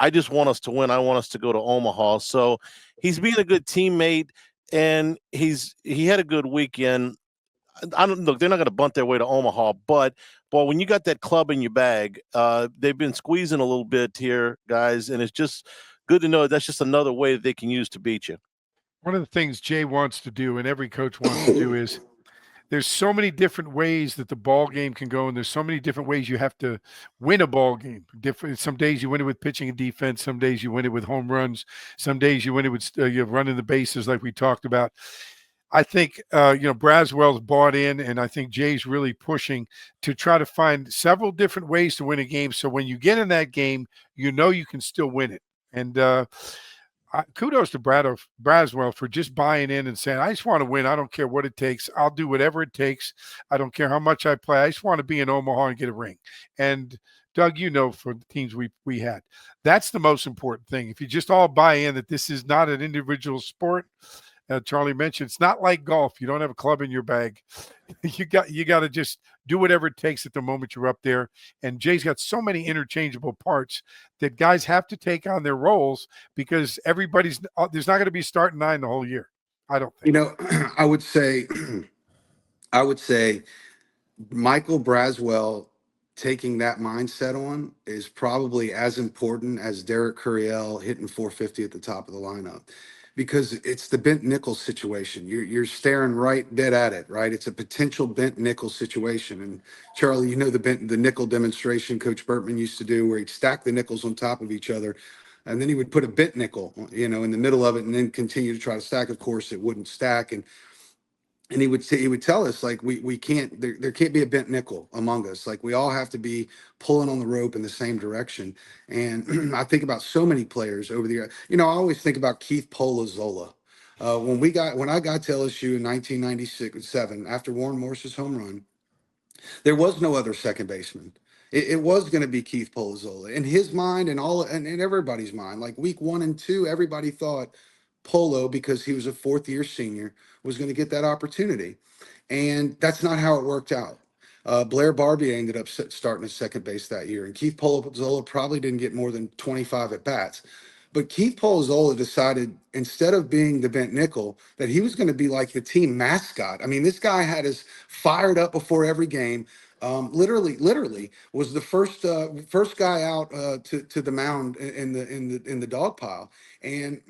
[SPEAKER 2] I just want us to win. I want us to go to Omaha. So he's being a good teammate, and he had a good weekend. Look, they're not going to bunt their way to Omaha, but when you got that club in your bag, they've been squeezing a little bit here, guys, and it's just good to know that's just another way that they can use to beat you.
[SPEAKER 3] One of the things Jay wants to do, and every coach wants to do, is there's so many different ways that the ball game can go, and there's so many different ways you have to win a ball game. Some days you win it with pitching and defense. Some days you win it with home runs. Some days you win it with you're running the bases, like we talked about. I think Braswell's bought in, and I think Jay's really pushing to try to find several different ways to win a game. So when you get in that game, you know you can still win it. And kudos to Braswell for just buying in and saying, I just want to win. I don't care what it takes. I'll do whatever it takes. I don't care how much I play. I just want to be in Omaha and get a ring. And Doug, for the teams we had, that's the most important thing. If you just all buy in that this is not an individual sport, Charlie mentioned, it's not like golf. You don't have a club in your bag. You got to just do whatever it takes at the moment you're up there. And Jay's got so many interchangeable parts that guys have to take on their roles, because there's not going to be starting 9 the whole year. I don't think.
[SPEAKER 4] I would say Michael Braswell taking that mindset on is probably as important as Derek Curiel hitting 450 at the top of the lineup, because it's the bent nickel situation. You're staring right dead at it, right? It's a potential bent nickel situation. And Charlie, the nickel demonstration Coach Bertman used to do, where he'd stack the nickels on top of each other, and then he would put a bent nickel, in the middle of it, and then continue to try to stack. Of course, it wouldn't stack, and he would tell us, like, we can't, there can't be a bent nickel among us. Like, we all have to be pulling on the rope in the same direction. And I think about so many players over the year. I always think about Keith Polazola. When I got to LSU in 1996-7, after Warren Morse's home run, there was no other second baseman. It was going to be Keith Polazola. In his mind and in everybody's mind, like week 1 and 2, everybody thought Polo, because he was a 4th-year senior, was going to get that opportunity. And that's not how it worked out. Blair Barbier ended up starting at second base that year, and Keith Polazola probably didn't get more than 25 at bats. But Keith Polazola decided, instead of being the bent nickel, that he was going to be like the team mascot. I mean, this guy had us fired up before every game. Literally was the first guy out to the mound in the dog pile. And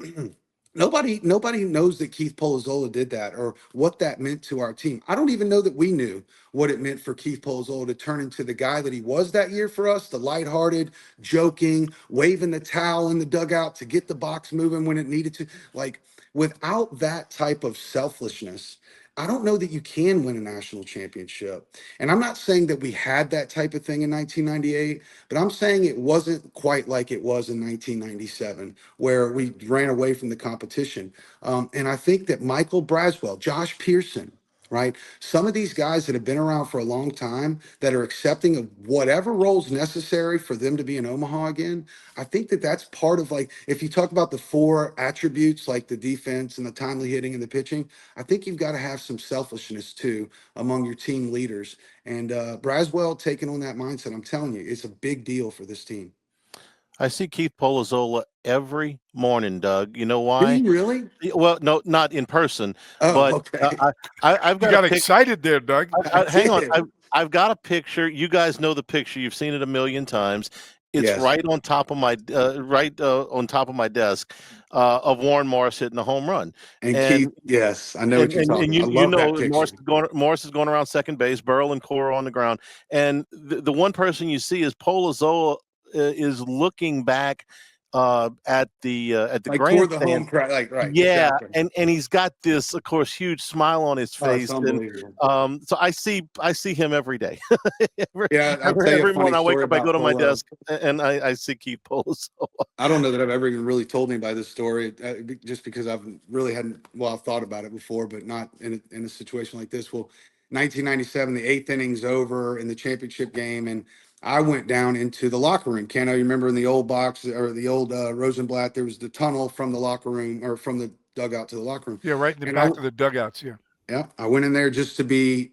[SPEAKER 4] Nobody knows that Keith Polazola did that, or what that meant to our team. I don't even know that we knew what it meant for Keith Polazola to turn into the guy that he was that year for us, the lighthearted, joking, waving the towel in the dugout to get the box moving when it needed to. Like, without that type of selflessness I don't know that you can win a national championship. And I'm not saying that we had that type of thing in 1998, but I'm saying it wasn't quite like it was in 1997, where we ran away from the competition. And I think that Michael Braswell, Josh Pearson, right? Some of these guys that have been around for a long time that are accepting of whatever roles necessary for them to be in Omaha again. I think that that's part of, like, if you talk about the four attributes, like the defense and the timely hitting and the pitching, I think you've got to have some selfishness too among your team leaders. And Braswell taking on that mindset, I'm telling you, it's a big deal for this team.
[SPEAKER 2] I see Keith Polazola every morning, Doug. You know
[SPEAKER 4] Did
[SPEAKER 2] why?
[SPEAKER 4] he really?
[SPEAKER 2] Well, no, not in person,
[SPEAKER 4] Oh,
[SPEAKER 2] but
[SPEAKER 4] okay.
[SPEAKER 2] I've
[SPEAKER 3] You
[SPEAKER 2] got
[SPEAKER 3] got
[SPEAKER 2] a picture.
[SPEAKER 3] excited there, Doug.
[SPEAKER 2] Hang on.
[SPEAKER 4] did.
[SPEAKER 2] I've got a picture. You guys know the picture. You've seen it a million times. It's
[SPEAKER 4] Yes.
[SPEAKER 2] right on top of my on top of my desk of Warren Morris hitting a home run.
[SPEAKER 4] And
[SPEAKER 2] And
[SPEAKER 4] Keith, yes, I know what you're talking about. I
[SPEAKER 2] you
[SPEAKER 4] love
[SPEAKER 2] know
[SPEAKER 4] that picture.
[SPEAKER 2] Morris is going around second base, Burrell and Cora on the ground, and the one person you see is Polazola is looking back at the
[SPEAKER 4] Like toward the
[SPEAKER 2] grandstand.
[SPEAKER 4] home crowd. Like, right,
[SPEAKER 2] Yeah,
[SPEAKER 4] exactly.
[SPEAKER 2] and he's got this, of course, huge smile on his
[SPEAKER 4] Oh, it's
[SPEAKER 2] face, and
[SPEAKER 4] unbelievable.
[SPEAKER 2] so I see him every day. every,
[SPEAKER 4] Yeah, I'll tell you a
[SPEAKER 2] every
[SPEAKER 4] funny
[SPEAKER 2] morning I wake
[SPEAKER 4] story
[SPEAKER 2] up, I go
[SPEAKER 4] about
[SPEAKER 2] to my
[SPEAKER 4] Polo.
[SPEAKER 2] desk, and I see Keith Polo. So
[SPEAKER 4] I don't know that I've ever even really told anybody this story, just because I've really hadn't. Well, I've thought about it before, but not in a situation like this. Well, 1997, the eighth inning's over in the championship game, and I went down into the locker room. Ken, I remember in the old box or the old Rosenblatt, there was the tunnel from the locker room or from the dugout to the locker room.
[SPEAKER 3] Yeah, right in the
[SPEAKER 4] And
[SPEAKER 3] back of the dugouts. Yeah.
[SPEAKER 4] yeah, I went in there just to be,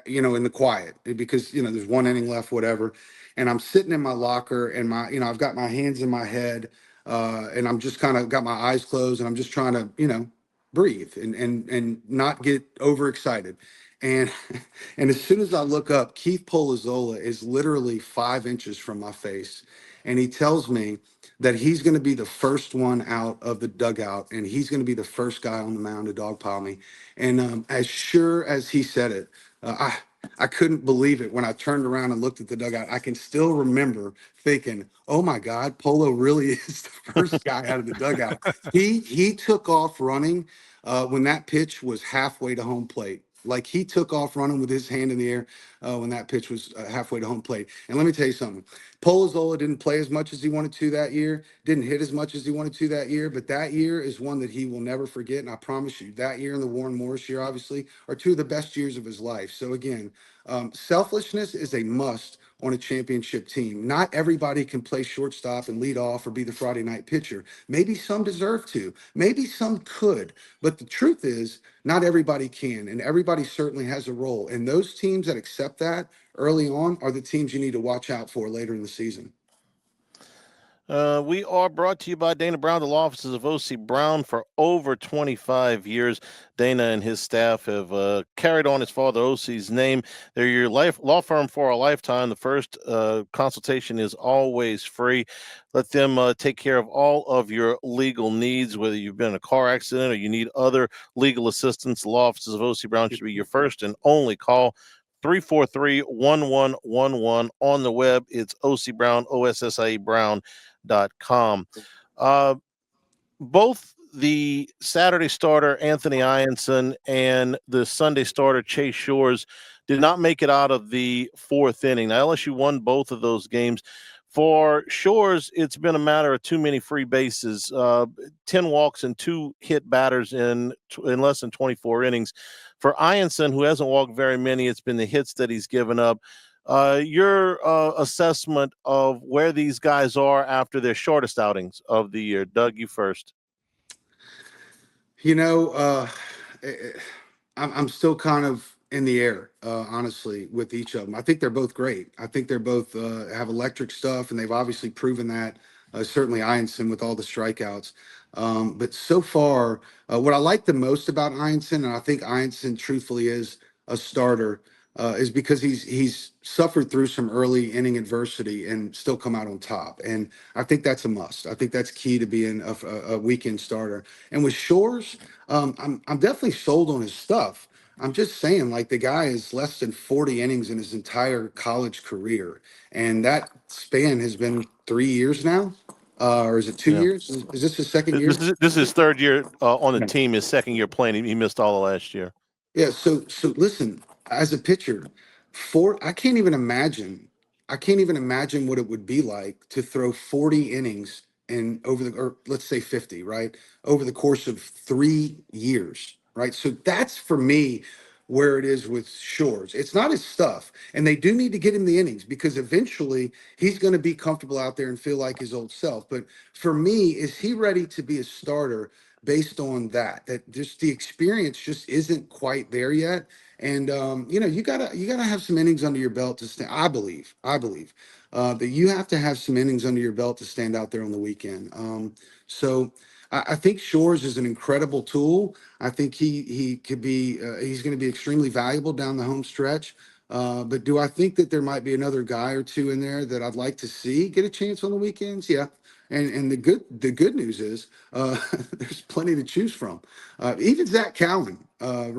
[SPEAKER 4] in the quiet, because, there's one inning left, whatever. And I'm sitting in my locker, and I've got my hands in my head, and I'm just kind of got my eyes closed, and I'm just trying to, breathe and not get overexcited. And and as soon as I look up, Keith Polazola is literally 5 inches from my face, and he tells me that he's going to be the first one out of the dugout, and he's going to be the first guy on the mound to dogpile me. And as sure as he said it, I couldn't believe it when I turned around and looked at the dugout. I can still remember thinking, "Oh my God, Polo really is the first guy out of the dugout." He took off running when that pitch was halfway to home plate. Like, he took off running with his hand in the air when that pitch was halfway to home plate. And let me tell you something. Polazola didn't play as much as he wanted to that year, didn't hit as much as he wanted to that year, but that year is one that he will never forget. And I promise you, that year and the Warren Morris year, obviously, are two of the best years of his life. So again, selflessness is a must on a championship team. Not everybody can play shortstop and lead off or be the Friday night pitcher. Maybe some deserve to, maybe some could, but the truth is not everybody can, and everybody certainly has a role. And those teams that accept that early on are the teams you need to watch out for later in the season.
[SPEAKER 2] we are brought to you by Dana Brown, the law offices of O.C. Brown. For over 25 years, Dana and his staff have carried on his father O.C.'s name. They're your law firm for a lifetime. The first consultation is always free. Let them take care of all of your legal needs, whether you've been in a car accident or you need other legal assistance. The law offices of O.C. Brown should be your first and only call. 343-1111. On the web, it's OC Brown, OSSIE Brown.com. Both the Saturday starter, Anthony Ianson, and the Sunday starter, Chase Shores, did not make it out of the fourth inning. Now, LSU won both of those games. For Shores, it's been a matter of too many free bases, 10 walks and 2 hit batters in less than 24 innings. For Ianson, who hasn't walked very many, it's been the hits that he's given up. Your assessment of where these guys are after their shortest outings of the year. Doug, you first.
[SPEAKER 4] I'm still kind of in the air, honestly, with each of them. I think they're both great. I think they're both have electric stuff, and they've obviously proven that. Certainly Ianson with all the strikeouts. But so far, what I like the most about Ianson, and I think Ianson truthfully is a starter, is because he's suffered through some early inning adversity and still come out on top. And I think that's a must. I think that's key to being a weekend starter. And with Shores, I'm definitely sold on his stuff. I'm just saying, like, the guy is less than 40 innings in his entire college career, and that span has been 3 years now, or is it 2 years? Is this his second year?
[SPEAKER 2] This is his third year on the team. His second year playing. He missed all of last year.
[SPEAKER 4] Yeah, so listen, as a pitcher, I can't even imagine. I can't even imagine what it would be like to throw 40 innings in over the, or let's say 50, right? Over the course of 3 years, right? So that's for me where it is with Shores. It's not his stuff. And they do need to get him the innings because eventually he's going to be comfortable out there and feel like his old self. But for me, is he ready to be a starter based on that just the experience just isn't quite there yet. And you gotta have some innings under your belt to stand. I believe that you have to have some innings under your belt to stand out there on the weekend. So I think Shores is an incredible tool. I think he could be he's going to be extremely valuable down the home stretch. But do I think that there might be another guy or two in there that I'd like to see get a chance on the weekends? Yeah. And the good news is there's plenty to choose from. Even Zach Cowan um,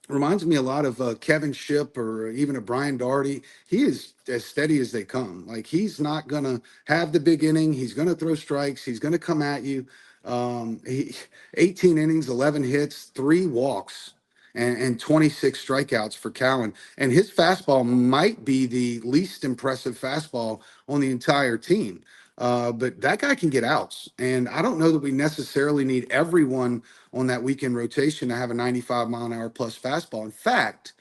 [SPEAKER 4] reminds me a lot of Kevin Shipp or even a Brian Doherty. He is as steady as they come. Like he's not gonna have the big inning. He's gonna throw strikes. He's gonna come at you. He 18 innings, 11 hits, 3 walks. And 26 strikeouts for Cowan. And his fastball might be the least impressive fastball on the entire team. But that guy can get outs. And I don't know that we necessarily need everyone on that weekend rotation to have a 95-mile-an-hour plus fastball. In fact,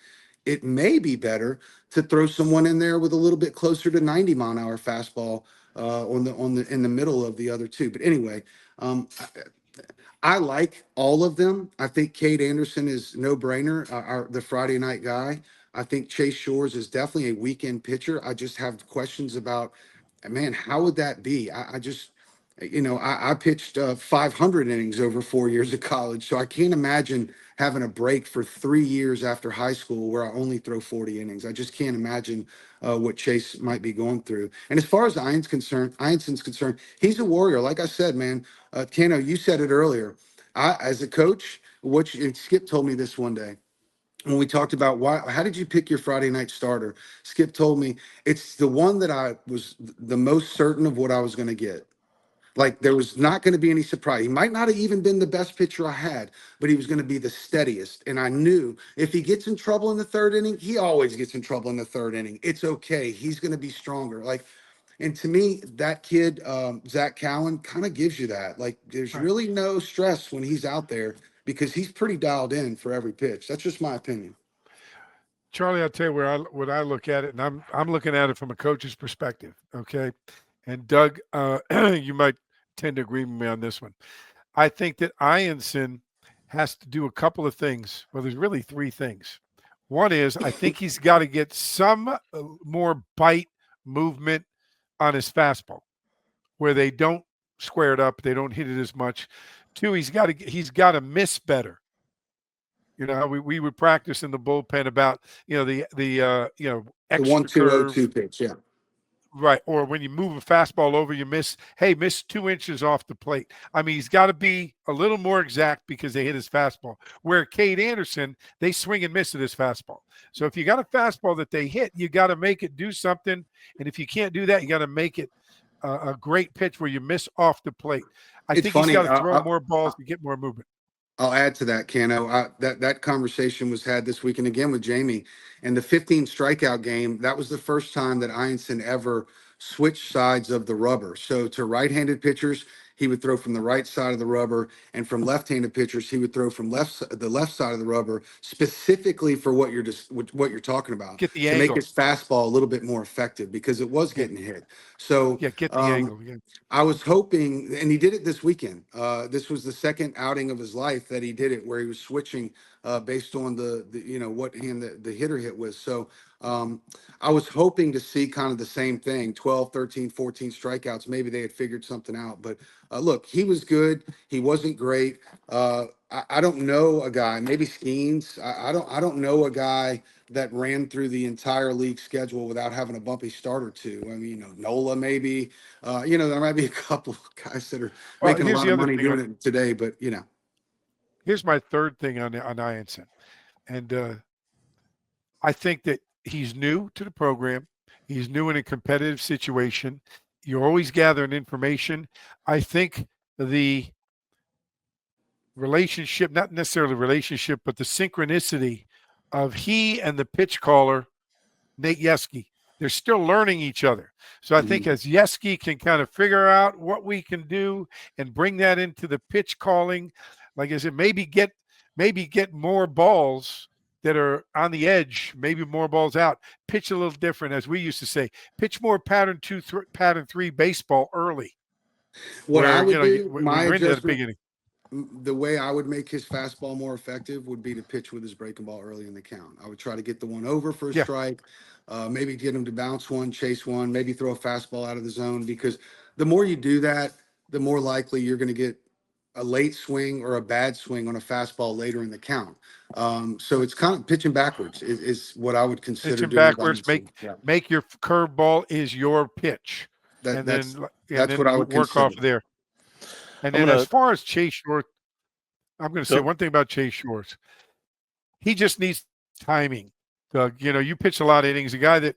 [SPEAKER 4] it may be better to throw someone in there with a little bit closer to 90-mile-an-hour fastball on the in the middle of the other two. But anyway, I like all of them. I think Cade Anderson is no brainer, the Friday night guy. I think Chase Shores is definitely a weekend pitcher. I just have questions about, man, how would that be? I just, I pitched 500 innings over 4 years of college, so I can't imagine having a break for 3 years after high school where I only throw 40 innings. I just can't imagine what Chase might be going through. And as far as Ionson's concerned, he's a warrior. Like I said, man, Kano, you said it earlier. As a coach, and Skip told me this one day when we talked about how did you pick your Friday night starter? Skip told me it's the one that I was the most certain of what I was going to get. Like there was not going to be any surprise. He might not have even been the best pitcher I had, but he was going to be the steadiest. And I knew if he gets in trouble in the third inning, he always gets in trouble in the third inning. It's okay. He's going to be stronger. And to me, that kid, Zach Cowan, kind of gives you that. Like, there's
[SPEAKER 3] Right.
[SPEAKER 4] really no stress when he's out there because he's pretty dialed in for every pitch. That's just my opinion.
[SPEAKER 3] Charlie, I'll tell you what I look at it, and I'm looking at it from a coach's perspective. Okay. And Doug, you might tend to agree with me on this one. I think that Ianson has to do a couple of things. Well, there's really three things. One is I think he's got to get some more bite movement on his fastball where they don't square it up, they don't hit it as much. Two, he's got to miss better. You know, we would practice in the bullpen about, the
[SPEAKER 4] The
[SPEAKER 3] extra
[SPEAKER 4] 1-2-0-2
[SPEAKER 3] curve.
[SPEAKER 4] pitch. Yeah.
[SPEAKER 3] Right. Or when you move a fastball over, you miss 2 inches off the plate. I mean, he's got to be a little more exact because they hit his fastball. Where Cade Anderson, they swing and miss at his fastball. So if you got a fastball that they hit, you got to make it do something. And if you can't do that, you got to make it a great pitch where you miss off the plate. I
[SPEAKER 4] It's
[SPEAKER 3] think he's
[SPEAKER 4] funny.
[SPEAKER 3] got to throw more balls to get more movement.
[SPEAKER 4] I'll add to that, Cano. That conversation was had this weekend again with Jamie, and the 15 strikeout game. That was the first time that Ianson ever switched sides of the rubber. So to right-handed pitchers, he would throw from the right side of the rubber, and from left-handed pitchers, he would throw from the left side of the rubber, specifically for what you're talking about,
[SPEAKER 3] Get the
[SPEAKER 4] to make
[SPEAKER 3] angle.
[SPEAKER 4] his fastball a little bit more effective because it was getting hit. So
[SPEAKER 3] Yeah, get the angle. Yeah.
[SPEAKER 4] I was hoping, and he did it this weekend. This was the second outing of his life that he did it, where he was switching based on the what hand the hitter hit was. So I was hoping to see kind of the same thing, 12, 13, 14 strikeouts. Maybe they had figured something out. But look, he was good. He wasn't great. I don't know a guy, maybe Skeens. I don't know a guy that ran through the entire league schedule without having a bumpy start or two. I mean, Nola maybe. There might be a couple of guys that are
[SPEAKER 3] Well,
[SPEAKER 4] making a
[SPEAKER 3] here's
[SPEAKER 4] lot
[SPEAKER 3] the
[SPEAKER 4] of
[SPEAKER 3] other
[SPEAKER 4] money
[SPEAKER 3] thing.
[SPEAKER 4] doing it today, but
[SPEAKER 3] Here's my third thing on Ianson. And I think that he's new to the program. He's new in a competitive situation. You're always gathering information. I think the relationship, not necessarily relationship, but the synchronicity of he and the pitch caller, Nate Yeske. They're still learning each other. So I think as Yeske can kind of figure out what we can do and bring that into the pitch calling, like I said, maybe get more balls that are on the edge, maybe more balls out, pitch a little different, as we used to say, pitch more pattern 2, pattern 3 baseball early.
[SPEAKER 4] What I
[SPEAKER 3] Where,
[SPEAKER 4] would do,
[SPEAKER 3] when
[SPEAKER 4] my
[SPEAKER 3] you're into the
[SPEAKER 4] adjustment,
[SPEAKER 3] beginning.
[SPEAKER 4] the way I would make his fastball more effective would be to pitch with his breaking ball early in the count. I would try to get the one over for a
[SPEAKER 3] Yeah.
[SPEAKER 4] strike, maybe get him to bounce one, chase one, maybe throw a fastball out of the zone, because the more you do that, the more likely you're going to get a late swing or a bad swing on a fastball later in the count. So it's kind of pitching backwards is what I would consider
[SPEAKER 3] Pitching
[SPEAKER 4] doing. If I'm
[SPEAKER 3] backwards,
[SPEAKER 4] missing. Yeah.
[SPEAKER 3] make your curveball is your pitch,
[SPEAKER 4] That
[SPEAKER 3] and
[SPEAKER 4] that's
[SPEAKER 3] then
[SPEAKER 4] what I would
[SPEAKER 3] work
[SPEAKER 4] consider.
[SPEAKER 3] off of there. And
[SPEAKER 2] I'm
[SPEAKER 3] then
[SPEAKER 2] gonna
[SPEAKER 3] as far as Chase Short, I'm going to say
[SPEAKER 2] Doug,
[SPEAKER 3] one thing about Chase Short. He just needs timing. Doug, you pitch a lot of innings. A guy that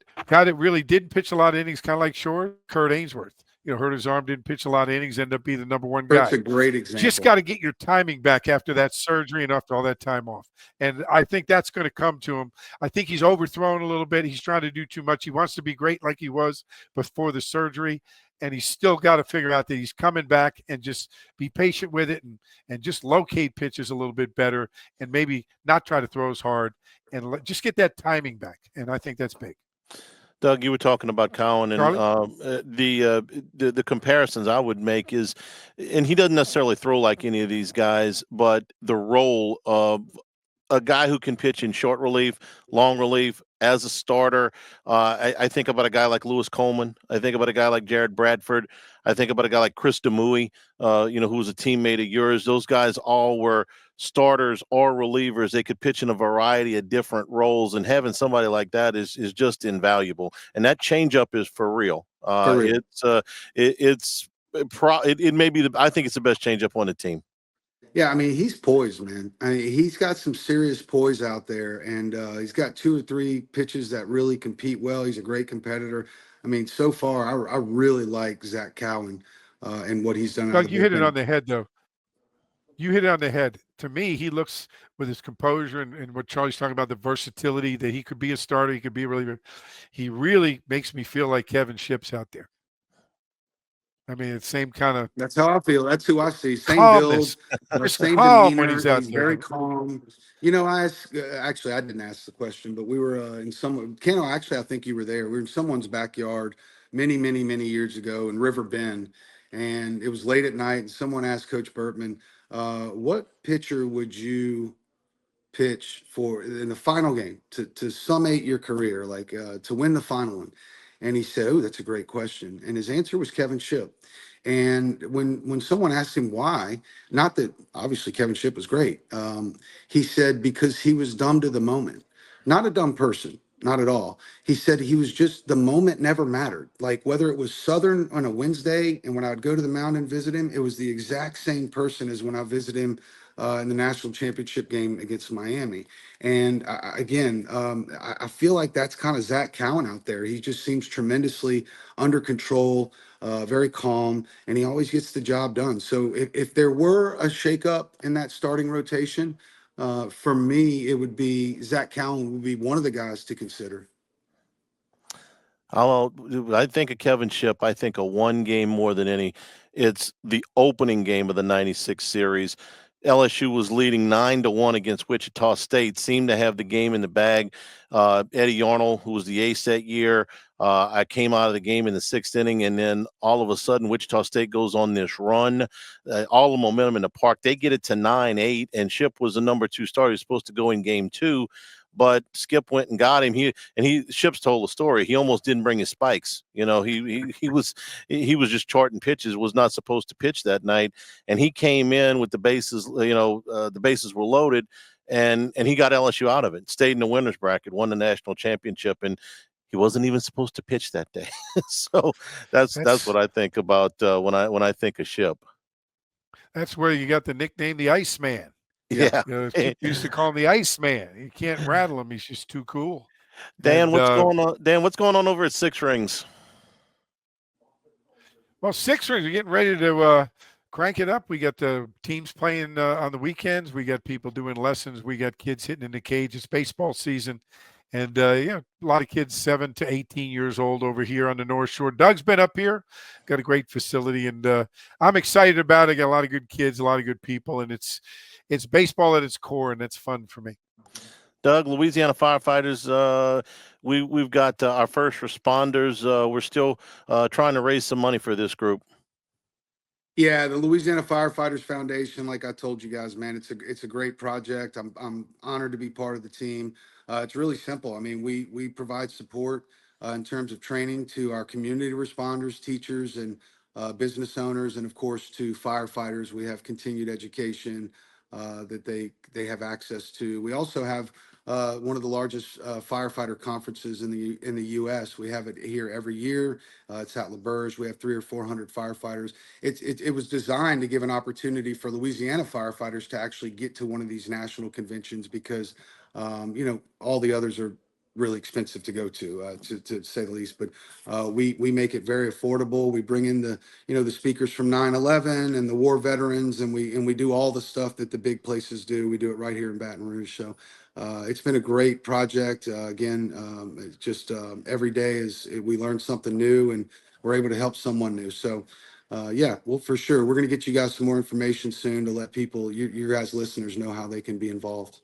[SPEAKER 3] really didn't pitch a lot of innings, kind of like Short, Kurt Ainsworth. Hurt his arm, didn't pitch a lot of innings, ended up being the number one guy.
[SPEAKER 4] That's a great example.
[SPEAKER 3] Just got to get your timing back after that surgery and after all that time off. And I think that's going to come to him. I think he's overthrown a little bit. He's trying to do too much. He wants to be great like he was before the surgery. And he's still got to figure out that he's coming back, and just be patient with it, and just locate pitches a little bit better, and maybe not try to throw as hard, and just get that timing back. And I think that's big.
[SPEAKER 2] Doug, you were talking about Cowan, and the comparisons I would make is, and he doesn't necessarily throw like any of these guys, but the role of a guy who can pitch in short relief, long relief as a starter. I think about a guy like Lewis Coleman. I think about a guy like Jared Bradford. I think about a guy like Chris Demouy, who was a teammate of yours. Those guys all were starters or relievers. They could pitch in a variety of different roles, and having somebody like that is just invaluable. And that changeup is for real. It may be I think it's the best changeup on the team.
[SPEAKER 4] Yeah, I mean, he's poised, man. I mean, he's got some serious poise out there, and he's got 2 or 3 pitches that really compete well. He's a great competitor. I mean, so far, I really like Zach Cowan and what he's done.
[SPEAKER 3] Doug, you hit it on the head, though. You hit it on the head. To me, he looks, with his composure and what Charlie's talking about, the versatility, that he could be a starter, he could be a reliever. He really makes me feel like Kevin Shipp's out there. I mean, it's same kind of.
[SPEAKER 4] That's how I feel. That's who I see. Same
[SPEAKER 3] calmness.
[SPEAKER 4] build,
[SPEAKER 3] Same
[SPEAKER 4] demeanor.
[SPEAKER 3] when he's out there.
[SPEAKER 4] Very calm. I asked, actually, I didn't ask the question, but we were in Cano, actually, I think you were there. We were in someone's backyard many, many, many years ago in River Bend, and it was late at night, and someone asked Coach Burtman, what pitcher would you pitch for in the final game to summate your career, like to win the final one? And he said, "Oh, that's a great question." And his answer was Kevin Shipp. And when someone asked him why, not that obviously Kevin Shipp was great, he said because he was dumb to the moment. Not a dumb person, not at all. He said he was just, the moment never mattered. Like whether it was Southern on a Wednesday, and when I would go to the mound and visit him, it was the exact same person as when I visit him in the national championship game against Miami. And I feel like that's kind of Zach Cowan out there. He just seems tremendously under control, very calm, and he always gets the job done. So if there were a shakeup in that starting rotation, for me, it would be Zach Cowan would be one of the guys to consider.
[SPEAKER 2] I think of Kevin Shipp. I think of one game more than any. It's the opening game of the '96 series. LSU was leading 9-1 against Wichita State, seemed to have the game in the bag. Eddie Yarnell, who was the ace that year, I came out of the game in the 6th inning, and then all of a sudden Wichita State goes on this run. All the momentum in the park. They get it to 9-8, and Shipp was the number 2 starter. He was supposed to go in game 2. But Skip went and got him. Shipp's told the story. He almost didn't bring his spikes. He was just charting pitches. Was not supposed to pitch that night, and he came in with the bases. The bases were loaded, and he got LSU out of it. Stayed in the winners bracket, won the national championship, and he wasn't even supposed to pitch that day. So that's what I think about when I think of Shipp.
[SPEAKER 3] That's where you got the nickname the Iceman.
[SPEAKER 2] Yeah.
[SPEAKER 3] Used to call him the Iceman. You can't rattle him. He's just too cool.
[SPEAKER 2] Dan, what's going on? Dan, what's going on over at Six Rings?
[SPEAKER 3] Well, Six Rings are getting ready to crank it up. We got the teams playing on the weekends. We got people doing lessons. We got kids hitting in the cage. It's baseball season. And, a lot of kids 7 to 18 years old over here on the North Shore. Doug's been up here, got a great facility, and I'm excited about it. Got a lot of good kids, a lot of good people, and it's baseball at its core, and that's fun for me.
[SPEAKER 2] Doug, Louisiana firefighters, we've got our first responders. We're still trying to raise some money for this group.
[SPEAKER 4] Yeah, the Louisiana Firefighters Foundation, like I told you guys, man, it's a great project. I'm honored to be part of the team. It's really simple. I mean, we provide support in terms of training to our community responders, teachers, and business owners, and of course to firefighters. We have continued education that they have access to. We also have one of the largest firefighter conferences in the U.S. We have it here every year. It's at LaBerge. We have 300 or 400 firefighters. It was designed to give an opportunity for Louisiana firefighters to actually get to one of these national conventions because, all the others are really expensive to go to say the least. But we make it very affordable. We bring in the speakers from 9/11 and the war veterans, and we do all the stuff that the big places do. We do it right here in Baton Rouge. So it's been a great project. It's just every day we learn something new and we're able to help someone new. So well, for sure. We're going to get you guys some more information soon to let people, your guys listeners, know how they can be involved.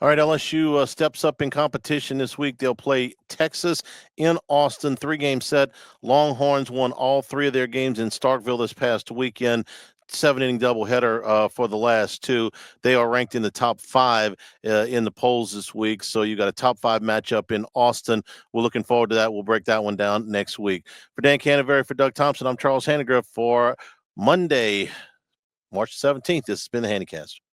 [SPEAKER 2] All right, LSU steps up in competition this week. They'll play Texas in Austin, 3-game set. Longhorns won all 3 of their games in Starkville this past weekend. 7-inning doubleheader for the last 2. They are ranked in the top 5 in the polls this week. So you got a top 5 matchup in Austin. We're looking forward to that. We'll break that one down next week. For Dan Cannaveri, for Doug Thompson, I'm Charles Hannigrove for Monday, March 17th. This has been the Hannycast.